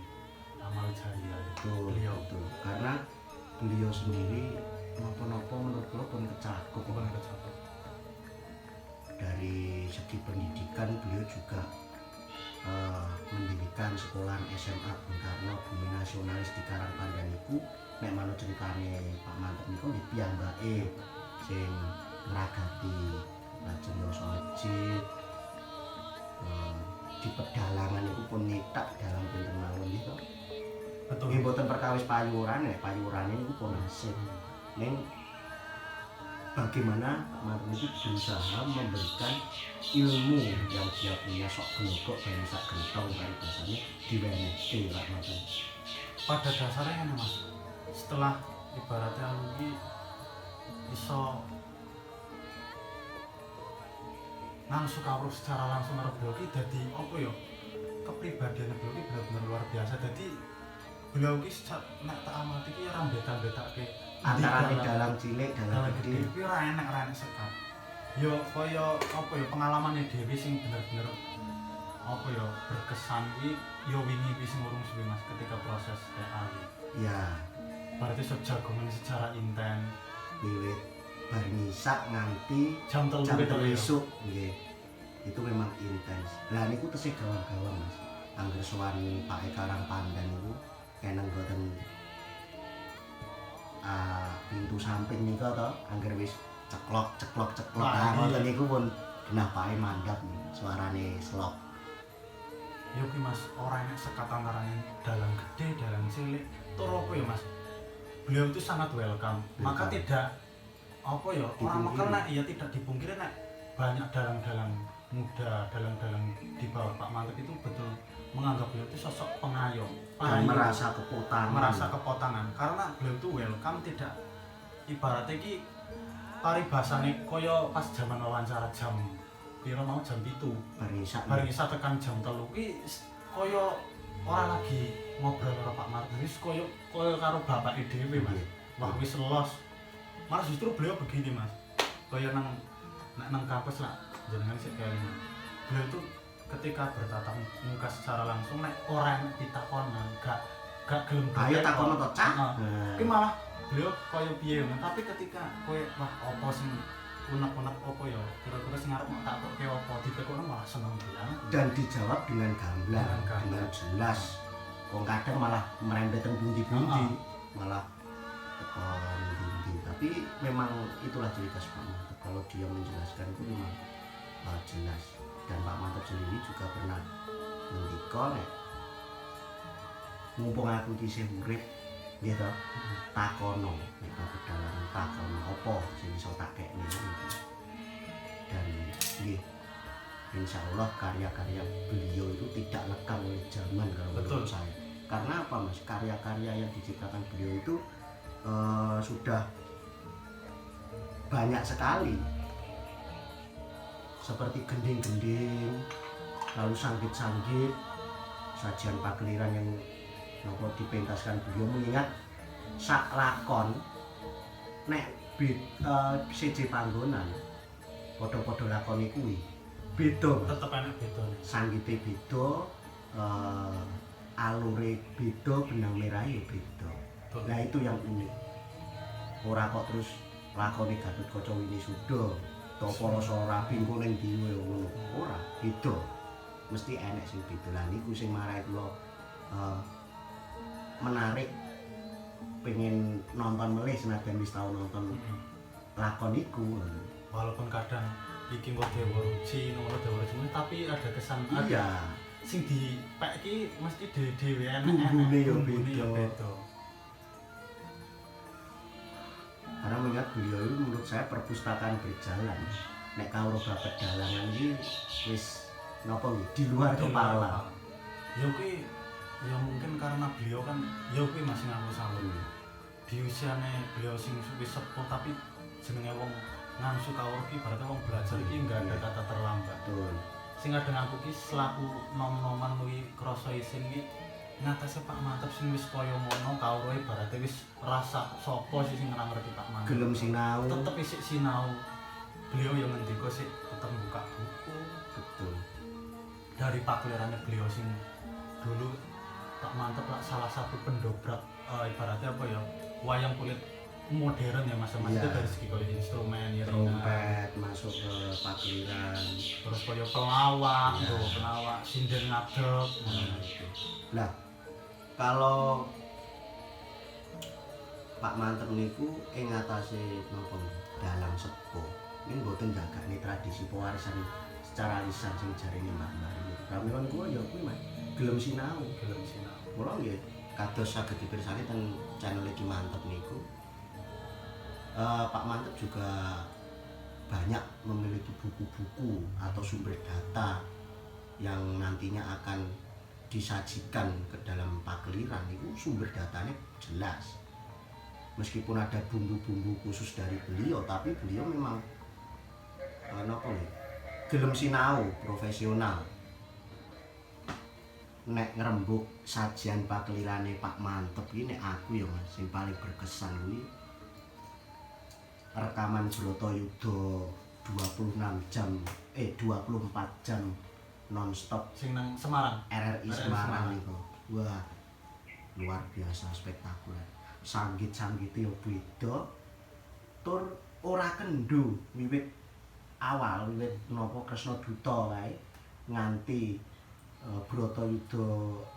amal jariah Betul, beliau betul. Karena beliau sendiri napa-napa menurut kula pun kecakup. bukan kecapai. Dari segi pendidikan beliau juga mendirikan sekolahan SMA Bung Karno Bumi Nasionalis di Karangpandan iku nek manut ceritane Pak Mantep niku nggih piyambake sing ngragati lajeng yasa masjid di pedalangan itu pun nyetak dalam pinten mawon gitu. Betul. Nggih boten perkawis payuran nek payurane niku pun asik. Ning bagaimana Pak Mantep itu berusaha memberikan ilmu yang dia punya sok gelogok dan sak gentong kali bahasanya diwenehke Pak Mantep. Pada dasarnya kan Mas, setelah ibaratnya lu iso langsung kawruh secara langsung karo beliau ki dadi apa ya, kepribadian beliau ki benar-benar luar biasa. Dadi beliau ki nek tak amati ki rambetan-betake Antara dalang cilik dalang gede kuwi ora enak sekat. Yo kaya apa ya pengalamane dhewe sing bener-bener apa ya berkesan ki yo wingi ki sing urung suwe Mas ketika proses TA ki. ya Berarti sejagongan secara intens wiwit bar nyisak nganti jam 3 jam gitu ya. esuk nggih. Itu memang intens. Lah niku tesih gawang-gawang Mas. Angger sowan Pak Karang Pandan niku keneng boten pintu samping niku to angger wis ceklok Wah, ngoten niku pun genah pae mandap suarane slok. Yo ki Mas, ora enak sekat antarane dalang gede, dalang cilik. Tur apa ya Mas? Beliau itu sangat welcome. Maka tidak apa ya, orang mekel nek ya tidak dipungkiri nek banyak dalang-dalang muda, dalang-dalang di bawah Pak Mantep itu betul menganggap beliau itu sosok pengayom, Dan merasa kepotangan karena beliau itu welcome, tidak ibaratnya ki paribasane kaya pas zaman wawancara jam piro mau jam 7 bareng isa tekan jam 3 ki kaya ora lagi ngobrol karo Pak Mantep, wis kaya karo bapake dhewe Mas. Wah wis los. Malah justru beliau begini Mas, kaya nang kampus lah jenengan sik kali Mas. Beliau itu ketika bertatap muka secara langsung nek ora enak ditakonan gak gelem ayo takono to cak. Ki malah beliau kaya piye ngono, tapi ketika kowe wah apa sing unek-unek apa ya kira-kira sing arep tak tokke apa ditekono malah seneng banget Dan dijawab dengan gamblang, Dengan dengan jelas. Wong kadang malah merembet teng pundi-pundi, malah tekan pundi. Tapi memang itulah ciri khas Pak Mantep. Kalau dia menjelaskan itu memang jelas. Dan Pak Mantep sendiri juga pernah ngendika nek mumpung aku isih urip gitu takono nek pedalang takono apa sing iso tak kekne. Dan nggih insyaallah karya-karya beliau itu tidak lekang oleh zaman kalau menurut saya. Karena apa Mas? Karya-karya yang diciptakan beliau itu sudah banyak sekali. Seperti gending-gending, lalu sanggit-sanggit, sajian pageliran yang nopo dipentaskan beliau, mengingat sak lakon nek CJ panggonan padha-padha lakone kuwi beda, tetep enak bedone. sanggite beda, alure beda, benang merahe beda. Nah itu yang unik. Ora kok terus lakone Gatotkaca Winisuda Tapa Rasa Rabi engko ning diwe ngono. Ora, beda. Mesti enek sing beda. Lah niku sing marai kula menarik pengen nonton melih senajan wis tau nonton lakon iku. Walaupun kadang iki kok dewa ruci nomor dewa ruci tapi ada kesan Iya. sing dipek iki mesti dhewe enak Bumbune ya bumbune beda. Karena mengingat beliau itu menurut saya perpustakaan berjalan. Nek kawruh bab pedalangan iki wis napa nggih di luar kepala. Ya kuwi ya mungkin karena beliau kan ya kuwi masih ngaku salut. Di usiane beliau sing wis sepuh tapi jenenge wong ngangsu kawruh ki berarti wong belajar iki enggak ada kata terlambat. Betul. Sing kadang aku ki selaku nom-noman kuwi krasa isin ki ngatasi Pak Mantep sing wis kaya ngono kawruhe berarti wis rasa sapa sing ora ngerti Pak Mantep. Gelem sinau. Tetep isih sinau. Beliau yang ngendika sih tetep buka buku. Betul. Dari paklirannya beliau sing dulu Pak Mantep lah salah satu pendobrak ibaratnya apa ya wayang kulit modern ya Mas Iya. itu dari segi kaya instrumen ya Trompet masuk ke pakliran. terus kaya pelawak, Iya. pelawak sinden ngadeg. Nah, kalau Pak Mantep niku ing ngatasé napa dalang sepuh. Ini mboten jagane tradisi pewarisan secara lisan sing jarine mbah-mbah. Pramila niku ya kuwi Mas, gelem sinau. Gelem sinau. Mula nggih kados saged dipirsani teng channel Ki Mantep niku. Pak Mantep juga banyak memiliki buku-buku atau sumber data yang nantinya akan disajikan ke dalam Pakeliran. Itu sumber datanya jelas. Meskipun ada bumbu-bumbu khusus dari beliau, tapi beliau memang gelem sinau, profesional. Nek ngrembug sajian Pakelirane Pak Mantep iki nek aku ya Mas sing paling berkesan kuwi rekaman Bratayuda 24 jam non-stop Sing nang Semarang. RRI Semarang itu. Wah, luar biasa spektakuler. Sanggit-sanggite yo beda. Tur ora kendho wiwit awal, wiwit napa Kresna Duta wae nganti Bratayuda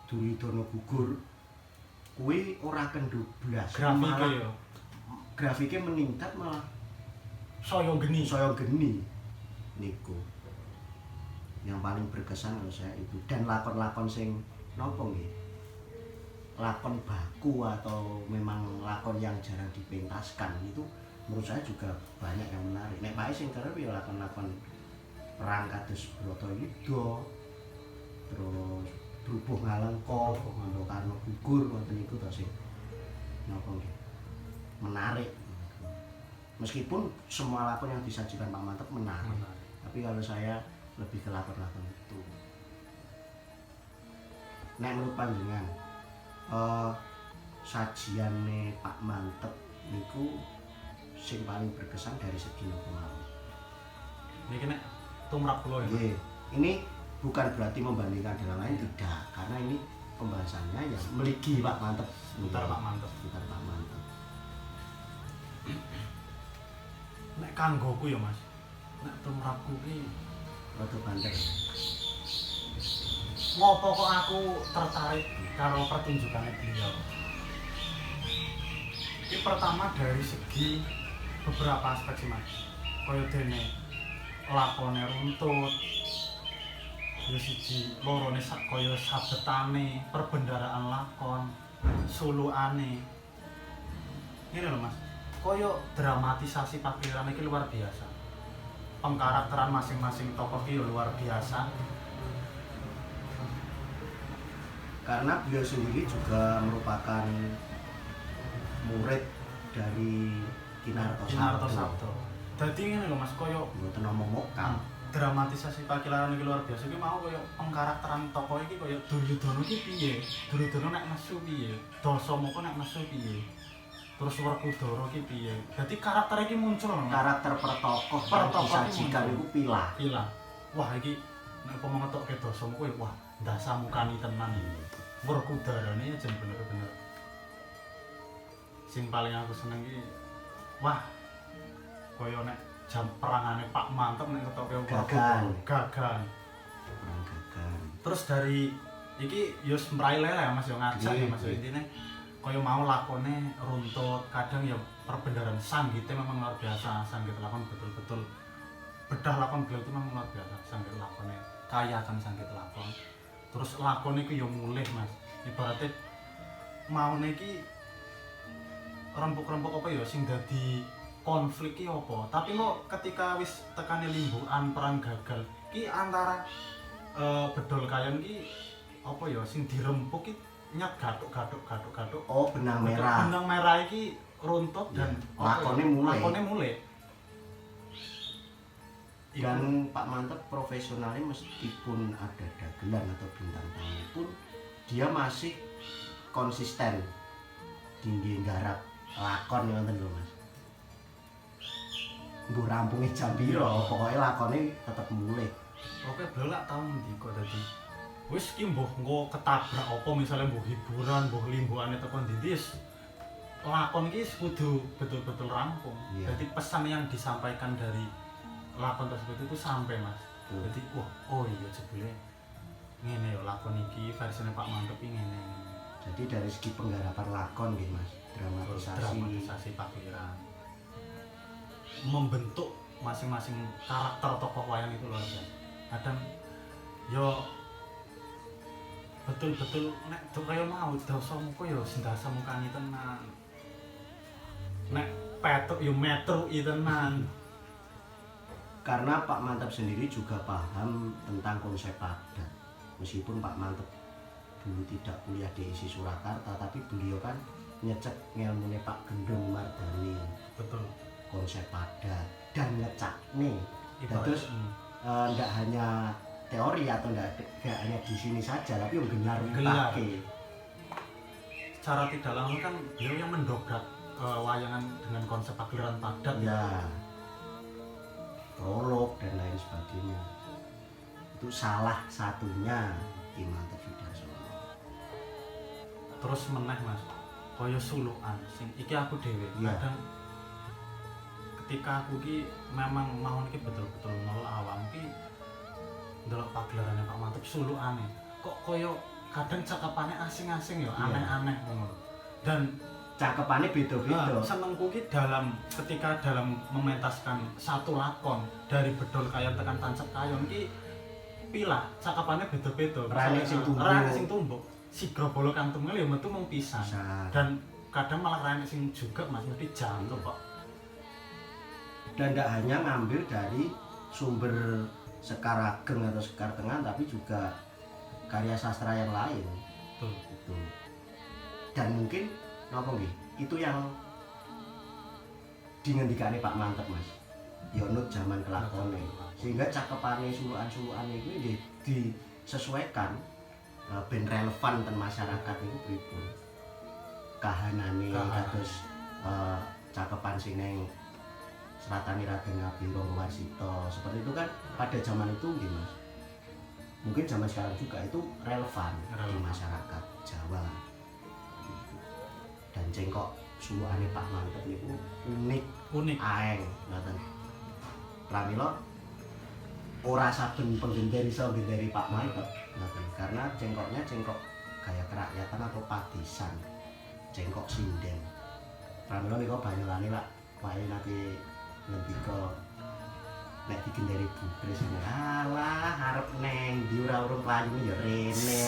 Duryudana gugur. Kuwi ora kendho blas. Grafike yo. Grafiknya meningkat malah Saya geni niku yang paling berkesan kalau saya itu. Dan lakon-lakon sing nopo nggih, lakon baku atau memang lakon yang jarang dipentaskan itu menurut saya juga banyak yang menarik. Nek Pak sing kerep ya lakon-lakon perang kados Bratayuda, terus Brubuh Ngalengka, Karna gugur ngoten niku to sing nopo nggih menarik. Meskipun semua lakon yang disajikan Pak Mantep menarik. Tapi kalau saya lebih ke lakon-lakon itu. Nek menurut panjenengan sajiane Pak Mantep niku sing paling berkesan dari segi napa mawon? Niki nek tumrap kula ya. Nggih. Ini bukan berarti membandingkan dengan lain, tidak, karena ini pembahasannya yang meligi Pak Mantep. Seputar Pak Mantep. Seputar Pak Mantep. Nek kanggoku ya Mas. Nek tumrapku ki Rada banter. ngopo kok aku tertarik karo pertunjukannya beliau. Ini pertama dari segi beberapa aspek sih Mas. Kaya dene lakone runtut. Ya siji lorone kaya sabetane, perbendaraan lakon, sulukane. Ngene lho Mas. Kaya dramatisasi Pakeliran iki luar biasa. Pengkarakteran masing-masing tokoh iki luar biasa. Karena beliau sendiri juga merupakan murid dari Kinarto Sabto. Dadi ngene lho Mas, kaya mboten momokal. dramatisasi Pakeliran iki luar biasa. Iki mau kaya pengkarakteran tokoh iki kaya Duryudana iki piye? Duryudana nek nesu piye? Dasamaka nek nesu piye? Terus Werkudara iki piye? Dadi karakter iki muncul lho. Karakter per tokoh disajikan itu pilah. Wah iki nek upama ngetokke Dasamaka wah ndasamukani tenan iki. Werkudarane jen bener-bener sing paling aku seneng iki wah kaya nek jam perangane Pak Mantep nek ngetokke Gagan. Gagan. Terus dari iki yo mraile ya Mas yo ngajak ya Mas intine kaya mau lakone runtut, kadang ya perbendaran sanggite memang luar biasa, sanggit lakon betul-betul bedah lakon beliau itu memang luar biasa, sanggit lakone kaya kan sanggit lakon. Terus lakon iki yo mulih Mas. Ibaratnya maune iki rempuk-rempuk apa ya sing dadi konflik ki apa? Tapi kok ketika wis tekane limbukan perang gagal ki antara bedol kayon ki apa ya sing dirempuk ki nyat gathuk. Oh, benang merah. Benang merah iki runtut dan lakone mulai. Dan Pak Mantep profesionalnya meskipun ada dagelan atau bintang tamu pun dia masih konsisten tinggi garap lakon ngoten lho Mas. Mbuh rampunge jam piro, pokoke lakone tetep mulih. Oke, beliau lak tau ndika dadi wis ki mbuh engko ketabrak apa misalnya mbuh hiburan, mbuh limbukane teko ndi lakon ki kudu betul-betul rampung. Iya. Jadi pesan yang disampaikan dari lakon tersebut itu sampai Mas. Jadi wah, oh iya jebule ngene ya lakon iki versine Pak Mantep iki ngene. Jadi dari segi penggarapan lakon nggih Mas, dramatisasi Pakeliran. Membentuk masing-masing karakter tokoh wayang itu luar biasa. Kadang yo betul-betul nek kaya mau Dasamaka ya Dasamukani tenan. Nek petruk yo metro tenan. Karena Pak Mantep sendiri juga paham tentang konsep padat. Meskipun Pak Mantep dulu tidak kuliah di ISI Surakarta, tapi beliau kan nyecek ngilmune Pak Gendong Mardani, Betul. konsep padat dan ngecak nih. Terus Ibarat ndak hanya teori atau ndak hanya di sini saja, tapi yang gelar Gelar. pakai. secara tidak langsung kan beliau yang mendobrak wayangan dengan konsep pagelaran padat Ya, prolog dan lain sebagainya. Itu salah satunya Ki Mantep Sudarsono. terus meneh Mas kaya sulukan sing iki aku dhewe Iya. kadang ketika aku ki memang mau iki betul-betul nol awam ki ndelok pagelarannya Pak Mantep sulukane kok kaya kadang cakapane asing-asing ya Iya. aneh-aneh ngono dan Cakepannya beda-beda. senengku ki ketika dalam mementaskan satu lakon dari bedol kayon tekan tancap kayon ki pilah cakapannya beda-beda. Rane sing tumbuk. Rane sing tumbuk. Sigra bolo kang tunggal ya metu mung pisan. Bisa. Dan kadang malah rane sing juga Mas mesti jantung kok. Dan tidak hanya ngambil dari sumber Sekar Ageng atau Sekar Tengah, tapi juga karya sastra yang lain. Betul. Itu. Dan mungkin napa nggih? Itu yang dingendikane Pak Mantep Mas. Ya nut zaman kelakone. Sehingga cakepane sulukan-sulukane iki nggih disesuaikan ben relevan ten masyarakat niku pripun. Kahanane kados cakepan sing ning Seratane Raden Ngabira Warsito. Seperti itu kan pada zaman itu nggih Mas. Mungkin zaman sekarang juga itu relevan di masyarakat Jawa. Dan cengkok sulukane Pak Mantep niku unik aeng ngoten. Pramila ora saben penggender iso ngenderi Pak Mantep ngoten. Karena cengkoknya cengkok gaya kerakyatan atau padisan. Cengkok sinden. Pramila nika Banyulane Pak wae nanti ngendika nek digenderi bubres ini alah arep neng ndi ora urung klayune ya rene.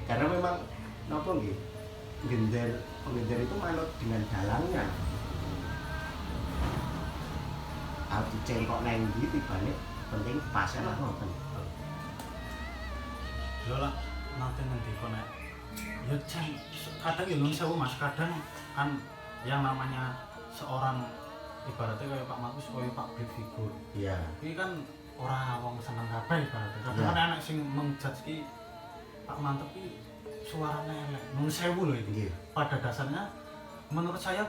Karena memang napa nggih penggender itu manut dengan dalangnya. Arep dicengkok neng ndi tibane penting pas lah ngoten. Lho lah nanti ngendika nek ya kadang ya nuwun sewu Mas kadang kan yang namanya seorang ibaratnya kayak Pak Markus kayak Pak Big Figur. Iya. Ini kan orang wong seneng kabeh ibaratnya. Kadang Iya. kan anak sing mengjudge ki Pak Mantep ki suaranya elek. Nun sewu loh itu. Nggih. Pada dasarnya menurut saya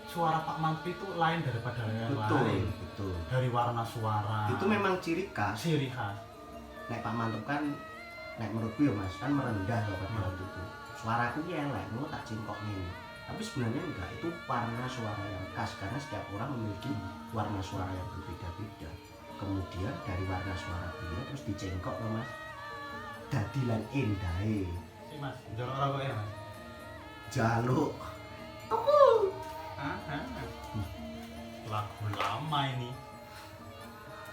suara Pak Mantep itu lain daripada yang lain. Betul. Dari warna suara. Itu memang ciri khas. ciri khas. Nek Pak Mantep kan nek menurutku ya Mas kan merendah loh pada waktu itu. Suaraku ki elek, ngono tak cengkok ngene. Tapi sebenarnya enggak, itu warna suara yang khas karena setiap orang memiliki warna suara yang berbeda-beda. Kemudian dari warna suara beliau terus dicengkok loh Mas. Dadi lan endahe. Si Mas, jorok ora kok ya Mas. Jaluk. Lagu lama ini.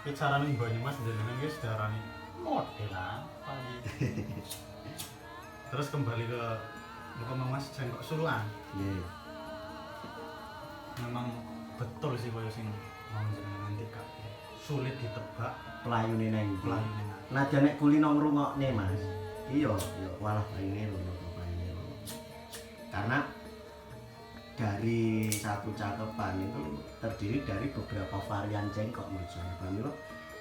Bicara nih Banyumas jenengan guys darani model apa ini. Terus kembali ke Mas Cengkok Sulukan. Nggih. Memang betul sih kaya sing mau jenengan ngendika. Sulit ditebak Pelayune nang ndi? pelayune. Najan nek kuli nang ngrungokne Mas. Iya, ya walah paine lho paine lho. Karena dari satu cakepan itu terdiri dari beberapa varian cengkok menurut saya. Pramila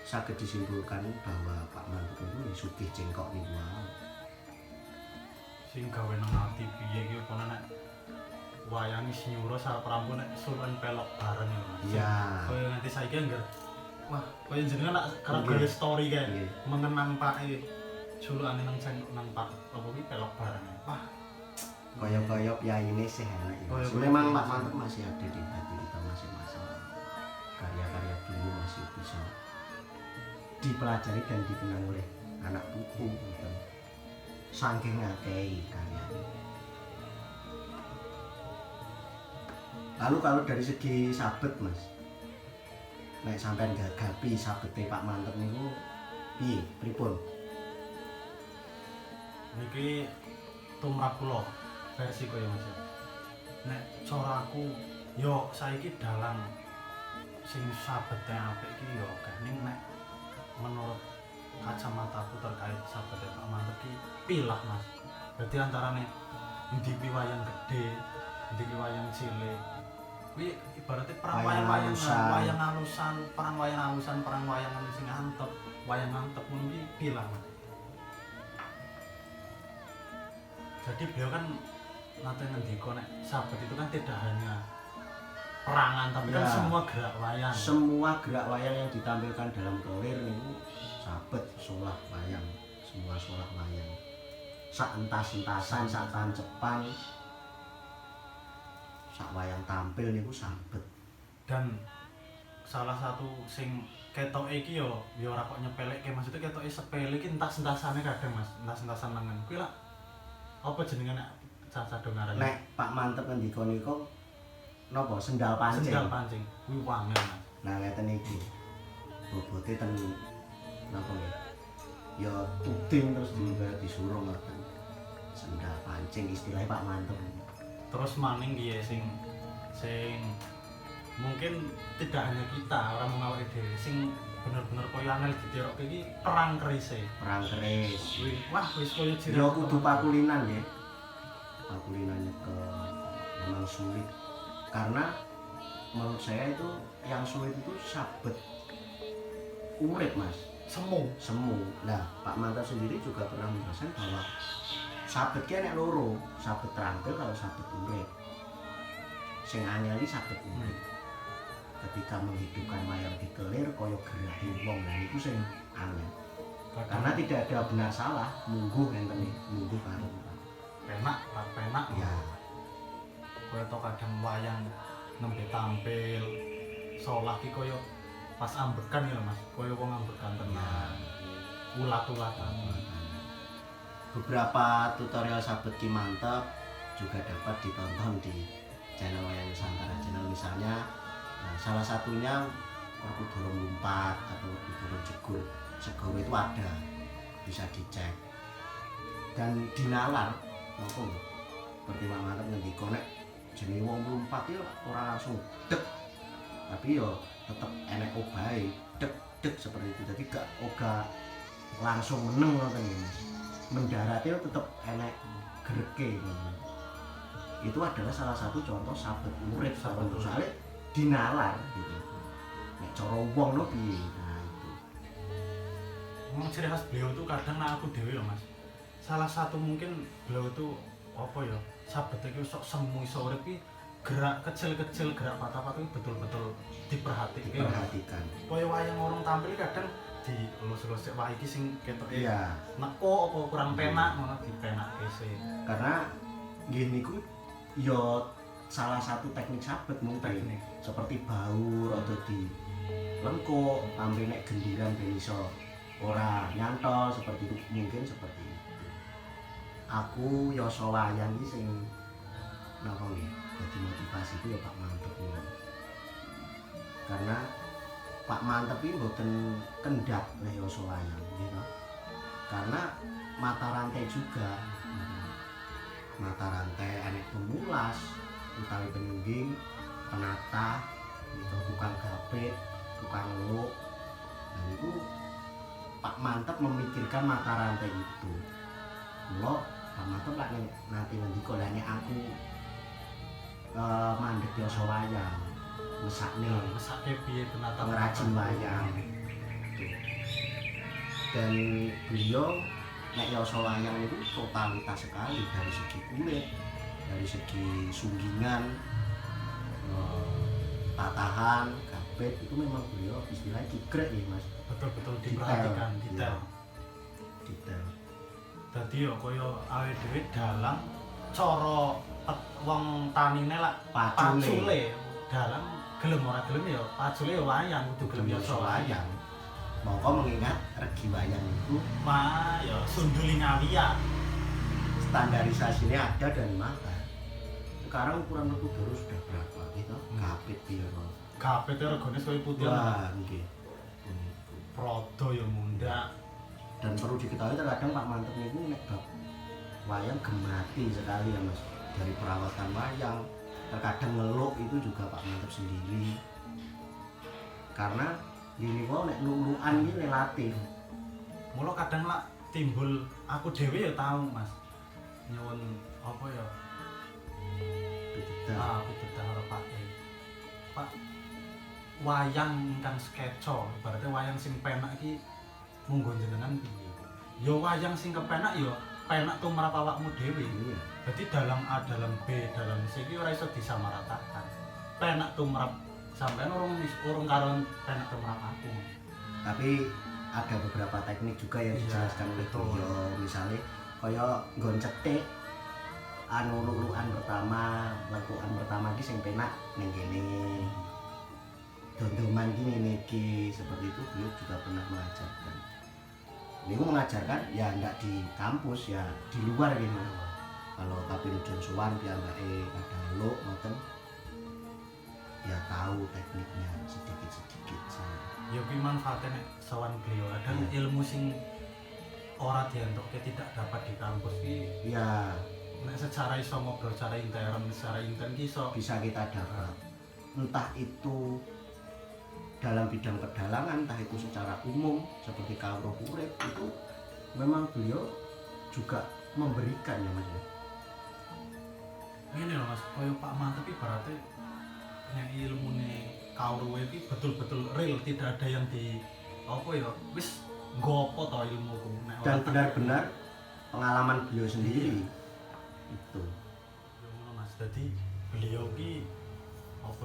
saged disimpulkan bahwa Pak Mantep itu sugih cengkok niku wae. Sing gawe nang ati piye iki apa nek wayang is nyuro sarep rambut nek sulukan pelok bareng ya Mas. Iya. Kaya nanti saiki anggar wah, kaya jenengan nak kerap Nggih. gawe story kae. Nggih. Mengenang Pak sulukane nang cengkok nang Pak apa kuwi pelok bareng. Wah, Koyok-koyok yaine sih enak ya. Mas. Koyok-koyok Memang yaine Pak sih. Mantep masih ada di hati kita masing-masing. Karya-karya beliau masih bisa dipelajari dan dikenang oleh anak putu gitu. Saking akeh karyanya. Lalu kalau dari segi sabet Mas, nek sampean gagapi sabete Pak Mantep niku piye pripun? niki tumrap kula versi kaya Mas. nek cara aku yo saiki dalang sing sabete apik iki yo akeh ning nek menurut kacamataku terkait sabete Pak Mantep iki pilah Mas. Berarti antarane endi kuwi wayang gede, endi kuwi wayang cilik. Kuwi ibaratnya perang Wayang wayang-wayangan, alusan. perang wayang alusan, perang wayangan sing antep, wayang antep ngono iki pilah Mas. Jadi beliau kan nanti ngendiko nek sabet itu kan tidak hanya perangan tapi kan Ya. semua gerak wayang. Semua gerak wayang yang ditampilkan dalam kelir niku sabet solah wayang, semua solah wayang. Sak entas-entasan, sak tancepan, sak wayang tampil niku sabet. Dan salah satu sing ketok iki yo ora kok nyepelekke, maksudnya ketoke sepele iki entas-entasane kadang Mas, entas-entasan lengan. Kuwi lak apa jenenge nek caca do ngarani? Nek Pak Mantep ngendika niku napa sendal pancing. Sendal pancing. Kuwi wangel Mas. Nah ngeten iki. Bobote ten napa nggih? Ya tuding terus disuruh ngoten. Sendal pancing istilahnya Pak Mantep. Terus maning ki sing mungkin tidak hanya kita orang mengawali dhewe sing bener-bener koyo angel ditirokke iki perang kerise. Perang keris. Kuwi wah wis koyo Ya jirat. kudu pakulinan nggih. Pakulinan ke memang sulit. Karena menurut saya itu yang sulit itu sabet urip Mas, semu. Nah, Pak Mantep sendiri juga pernah menjelaskan bahwa sabet ki nek loro, sabet terampil kalau sabet urip. Sing angel iki sabet urip. Ketika menghidupkan wayang dikelir kaya gerahi wong, nah niku sing angel. Karena tidak ada benar salah, mungguh enten iki, mungguh karo penak, lah penak. ya. Koyo to kadang wayang nembe tampil solah ki koyo pas ambekan ya Mas, koyo wong ambekan tenan. Ulat-ulatan. Beberapa tutorial sabet Ki Mantep juga dapat ditonton di channel Wayang Nusantara channel misalnya. Nah, salah satunya Werku Dorong Lumpat atau Werku Dorong Jegur Segoro itu ada, bisa dicek. Dan dinalar, nopo seperti Pak Mantep ngendika nek jenenge wong lumpat ya ora langsung dek, tapi yo tetep enek obahe dek seperti itu. Jadi gak oga langsung meneng ngoten nggih Mas. Mendaratnya tetep enek gereke ngoten. Itu adalah salah satu contoh sabet urip, sabet soalnya dinalar gitu. Nek cara wong no piye. Nah itu. Memang ciri khas beliau itu kadang nak aku dewe loh Mas. Salah satu mungkin beliau itu apa ya? Sabet iki sok semu iso urip iki gerak kecil-kecil, gerak patah-patah itu betul-betul Diperhatikan. Kaya wayang orang tampil kadang dilus-lus wah iki sing ketoke Iya. neko apa kurang penak ngono dipenakke sih. Karena nggih niku ya salah satu teknik sabet mungkin. Teknik. Seperti baur atau di lengkuk, tampil nek gendiran ben iso ora nyantol seperti itu, mungkin seperti itu. Aku ya iso wayang iki sing napa nggih? Dadi motivasiku ya Pak Mantep iki. Karena Pak Mantep iki mboten kendhat nek iso wayang gitu. Karena mata rantai juga. Mata rantai enek pemulas, utawi penungging, penata, gitu, tukang gapit, tukang ngeluk. Dan itu Pak Mantep memikirkan mata rantai itu. Mula Pak Mantep lak nanti ngendika lha nek aku mandeg yasa wayang, Mesake piye penata ngerajin wayang. Gitu. Dan beliau nek yasa wayang itu totalitas sekali dari segi kulit, dari segi sunggingan, tatahan, gapit itu memang beliau istilahnya digrek ya Mas. betul-betul diperhatikan detail. Detail. Dadi yo kaya awake dhewe dalang cara wong tanine lak pacule dalang gelem ora gelem ya pacule ya wayang kudu gelem yasa wayang. Mongko mengingat regi wayang itu Mah ya sunduli ngawiyah. standarisasinya ada dan mahal. Sekarang ukuran Werku Doro sudah berapa gitu? Gapit piro? Gapit regane koyo putih. Wah, nggih. Prodo ya mundhak. Dan perlu diketahui terkadang Pak Mantep niku nek bab wayang gemati sekali ya Mas. Dari perawatan wayang, terkadang ngeluk itu juga Pak Mantep sendiri. Karena gini kok nek lulukan iki relatif. Mula kadang lah timbul aku dhewe ya tahu Mas. Nyuwun apa ya? Pitudah karo Pak E. Pak wayang ingkang sketsa, ibaratnya wayang sing penak iki monggo jenengan piye? Ya wayang sing kepenak ya penak tumrap awakmu dhewe. Iya. Berarti dalam A dalam B dalam C iki ora iso disamaratakan. Penak tumrap sampean urung karo penak tumrap aku. Tapi ada beberapa teknik juga yang Iya, dijelaskan oleh betul. beliau, misalnya kaya nggon cetik anu lulukan pertama, lekukan pertama iki sing penak ning kene. Dondoman iki ngene iki, seperti itu beliau juga pernah mengajarkan. Ini mengajarkan ya enggak di kampus ya di luar gitu. Kalau Kapil Jonsuwan piyambake kadang luk ngoten ya tahu tekniknya sedikit-sedikit saya. Ya kuwi manfaatnya nek sowan beliau kadang ilmu sing ora dientukke tidak dapat di kampus iki Ya nek secara iso ngobrol secara intern secara intern ki iso bisa kita dapat, entah itu dalam bidang pedalangan, entah itu secara umum seperti kawruh urip, itu memang beliau juga memberikan ya Mas ya. ngene lho Mas kaya Pak Mantep iki berarti nek ilmune kawruh iki betul-betul real tidak ada yang di apa ya wis nggopo to ilmuku nek Dan ora benar-benar pengalaman beliau sendiri itu. ya ngono Mas dadi beliau ki apa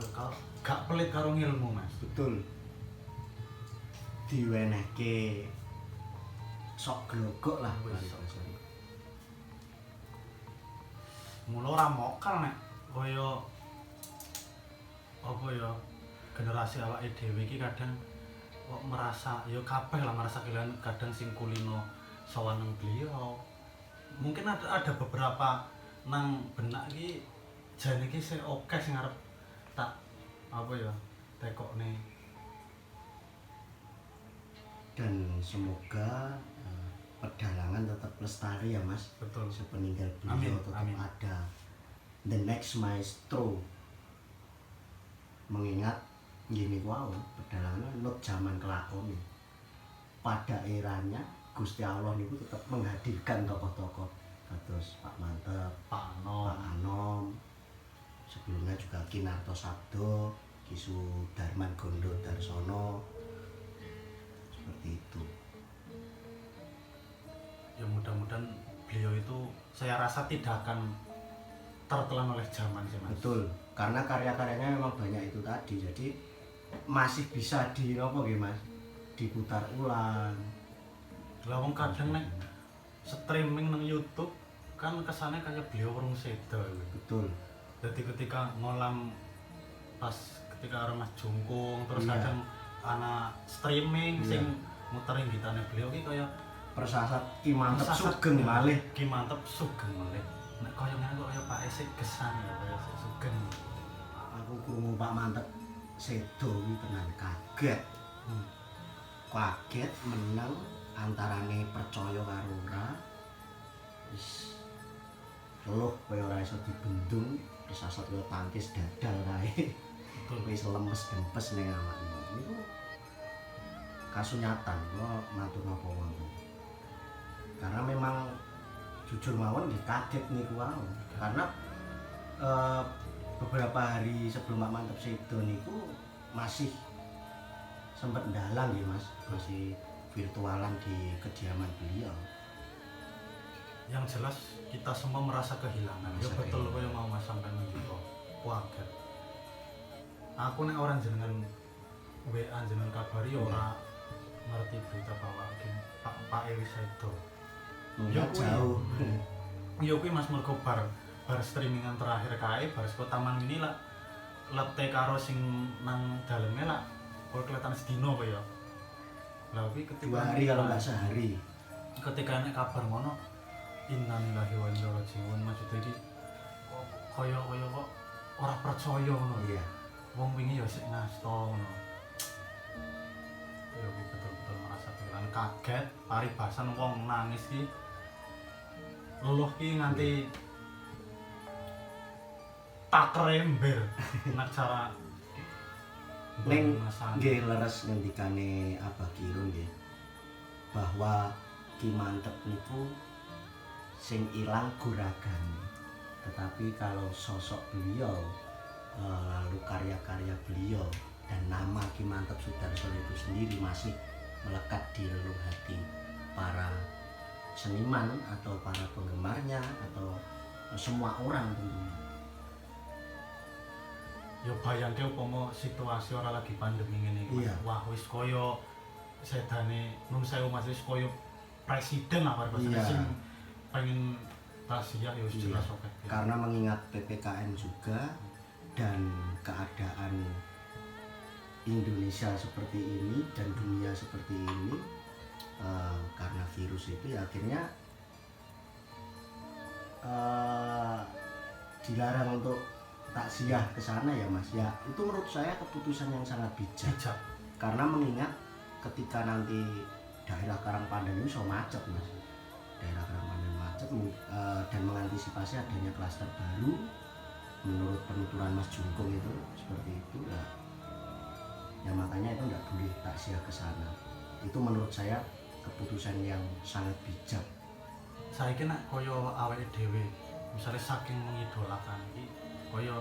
gak pelit karo ngilmu Mas. Betul. Diwenehke sok glogok lah Wis, balik sok. bahasanya. Mula ora mokal nek kaya apa ya generasi awake dhewe iki kadang kok merasa ya kabeh lah merasa kehilangan kadang sing kulino sowan nang beliau. Mungkin ada beberapa nang benak iki jane iki sing oke sing arep tak apa ya tekokne. Dan semoga pedalangan tetap lestari ya Mas. Betul. Sepeninggal beliau Amin, tetap amin. ada the next maestro. Mengingat gini wow, pedalangan nut zaman kelakon. Pada eranya Gusti Allah niku tetap menghadirkan tokoh-tokoh terus Pak Mantep, Pak Pak Anom. Anom, sebelumnya juga Kinarto Sabdo, Kisu Darman Gondo Darsono, seperti itu. Ya mudah-mudahan beliau itu saya rasa tidak akan tertelan oleh zaman sih Mas. Betul, karena karya-karyanya memang banyak itu tadi, jadi masih bisa di apa nggih Mas, diputar ulang. Lah wong kadang nek streaming nang YouTube kan kesannya kayak beliau urung sedo. Betul, Jadi ketika ngolam pas ketika karo Mas Jungkung terus Iya. kadang ana streaming Iya. sing muterin gitane beliau ki kaya persasat Ki Mantep Sasat sugeng malih. Ki Mantep sugeng malih. Nek kaya ngene kok kaya Pak Esik kesan ya kaya sik sugeng. Aku krungu Pak Mantep sedo iki tenan kaget. Hmm. Kaget menang antarane percaya karo ora. Wis loh kaya ora iso dibendung, persasat kaya tangkis dadal kae. Betul. Wis lemes dempes ning awakmu. Niku kasunyatan kula matur napa wonten. Karena memang jujur mawon nggih kaget niku wae. Karena beberapa hari sebelum Pak Mantep sedo niku masih sempat ndalang nggih Mas, masih virtualan di kediaman beliau. Yang jelas kita semua merasa kehilangan. Ya Merasa betul kehilangan. kaya mau Mas sampean ngendika. Kaget. Aku nek orang jenengan WA jenengan kabari Iya. ora ngerti berita bahwa Pak Ewi sedo. Nggak kuwi. jauh. Ya kuwi Mas mergo bar streamingan terakhir kae bar saka taman mini lah lete karo sing nang daleme lah kok kelihatan sedino kaya. Lah kuwi 2 hari kalau nggak sehari. ketika nek kabar ngono innalillahi wa inna ilaihi raji'un maksud iki kaya kok ora percaya ngono. Iya. Wong wingi ya sik ngasto ngono. Ya kuwi betul-betul merasa kehilangan kaget paribasan wong nangis ki leluh ki nganti tak rember nak cara Neng masalah. nggih leres ngendikane Abah Kiro nggih bahwa Ki Mantep niku sing ilang guragane. Tetapi kalau sosok beliau lalu karya-karya beliau dan nama Ki Mantep Soedarsono itu sendiri masih melekat di relung hati para seniman atau para penggemarnya atau semua orang tentunya. Yo bayangke upama situasi ora lagi pandemi ngene iki. Iya. Wah wis koyo sedane nun sewu Mas wis koyo presiden apa Iya. sing pengen tasya ya wis Iya. jelas oke. Karena mengingat PPKM juga dan keadaan Indonesia seperti ini dan dunia seperti ini karena virus itu ya akhirnya dilarang untuk takziah ke sana ya Mas ya. Itu menurut saya keputusan yang sangat bijak Bijak. karena mengingat ketika nanti daerah Karangpandan ini so macet Mas, daerah Karangpandan macet dan mengantisipasi adanya klaster baru menurut penuturan Mas Jungkung itu seperti itu ya makanya itu nggak boleh takziah ke sana. Itu menurut saya keputusan yang sangat bijak. Saiki nak koyo awake dhewe misalnya saking mengidolakan iki koyo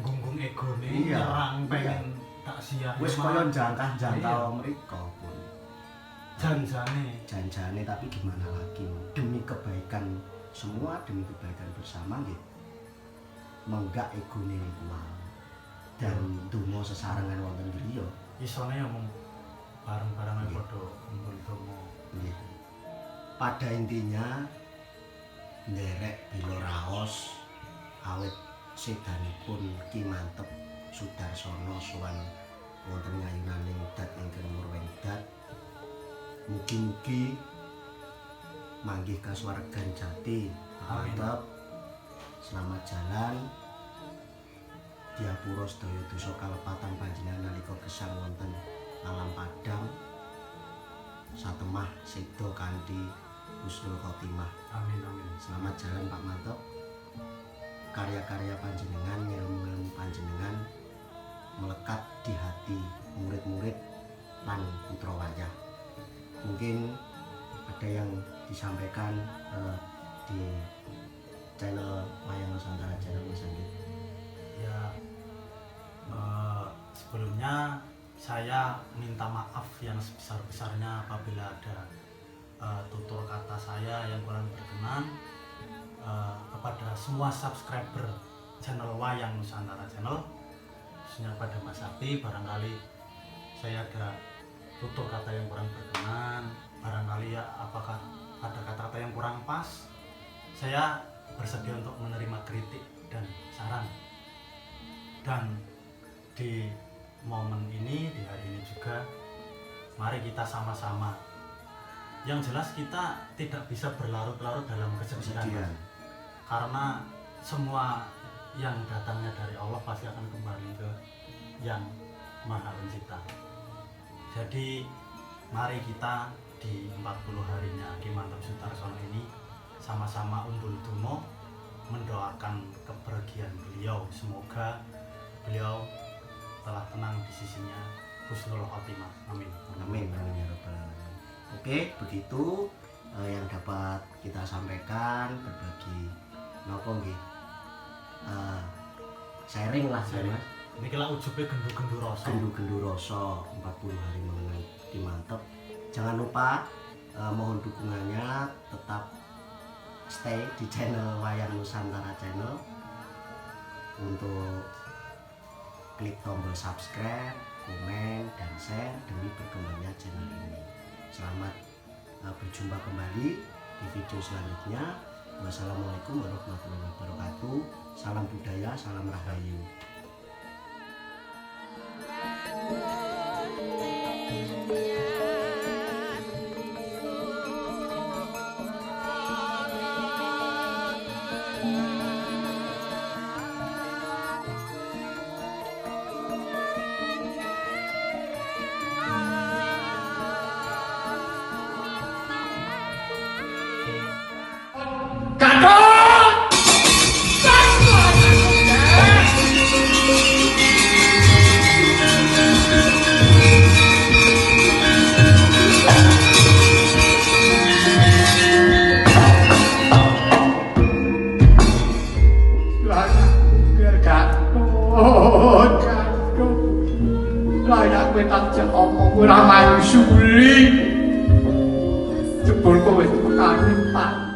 gunggung egone Iya, nyerang iya. pengen takziah Wis ya koyo malah jangkah-jangkau mereka pun janjane tapi gimana lagi demi kebaikan semua, demi kebaikan bersama gitu menggak egone niku wae dan donga sesarengan wonten griya. isone ya mung bareng-bareng Iya. padha kumpul donga. Nggih. Pada intinya nderek bila raos awit sedanipun Ki Mantep Soedarsono sowan wonten ngayunaning dat ingkang murwengdat. Mugi-mugi manggih kasuwargan jati Pak Amin. Mantep. Selamat jalan. Diapura sedaya dosa kalepatan panjenengan nalika gesang wonten alam padang. Satemah seda kanthi husnul khotimah. Amin amin. Selamat jalan Pak Mantep. Karya-karya panjenengan, ilmu-ilmu panjenengan melekat di hati murid-murid lan putra wayah. Mungkin ada yang disampaikan di channel Wayang Nusantara channel Mas Andi. Ya sebelumnya saya minta maaf yang sebesar-besarnya apabila ada tutur kata saya yang kurang berkenan kepada semua subscriber channel Wayang Nusantara channel, khususnya pada Mas Sakti. Barangkali saya ada tutur kata yang kurang berkenan, barangkali ya apakah ada kata-kata yang kurang pas, saya bersedia untuk menerima kritik dan saran. Dan di momen ini, di hari ini juga, mari kita sama-sama, yang jelas kita tidak bisa berlarut-larut dalam kesedihan, Kesedihan. karena semua yang datangnya dari Allah pasti akan kembali ke yang Maha Pencipta. Jadi mari kita di 40 harinya Ki Mantep Soedarsono ini sama-sama umbul dumo mendoakan kepergian beliau. Semoga beliau telah tenang di sisinya, husnul khotimah. Amin. Amin amin ya rabbal alamin. Oke, begitu yang dapat kita sampaikan, berbagi nopo nggih. Sharing lah ya Sharing. Mas. Ini kira ujubnya gendu-gendu rasa. Gendu-gendu rasa 40 hari mengenang Ki Mantep. Jangan lupa mohon dukungannya, tetap stay di channel Wayang Nusantara channel untuk klik tombol subscribe, komen, dan share demi berkembangnya channel ini. Selamat berjumpa kembali di video selanjutnya. Wassalamualaikum warahmatullahi wabarakatuh. Salam budaya, salam rahayu. Kakak! layak kowe tansah omong ora mayu suli. Jebul kowe tekane Pak.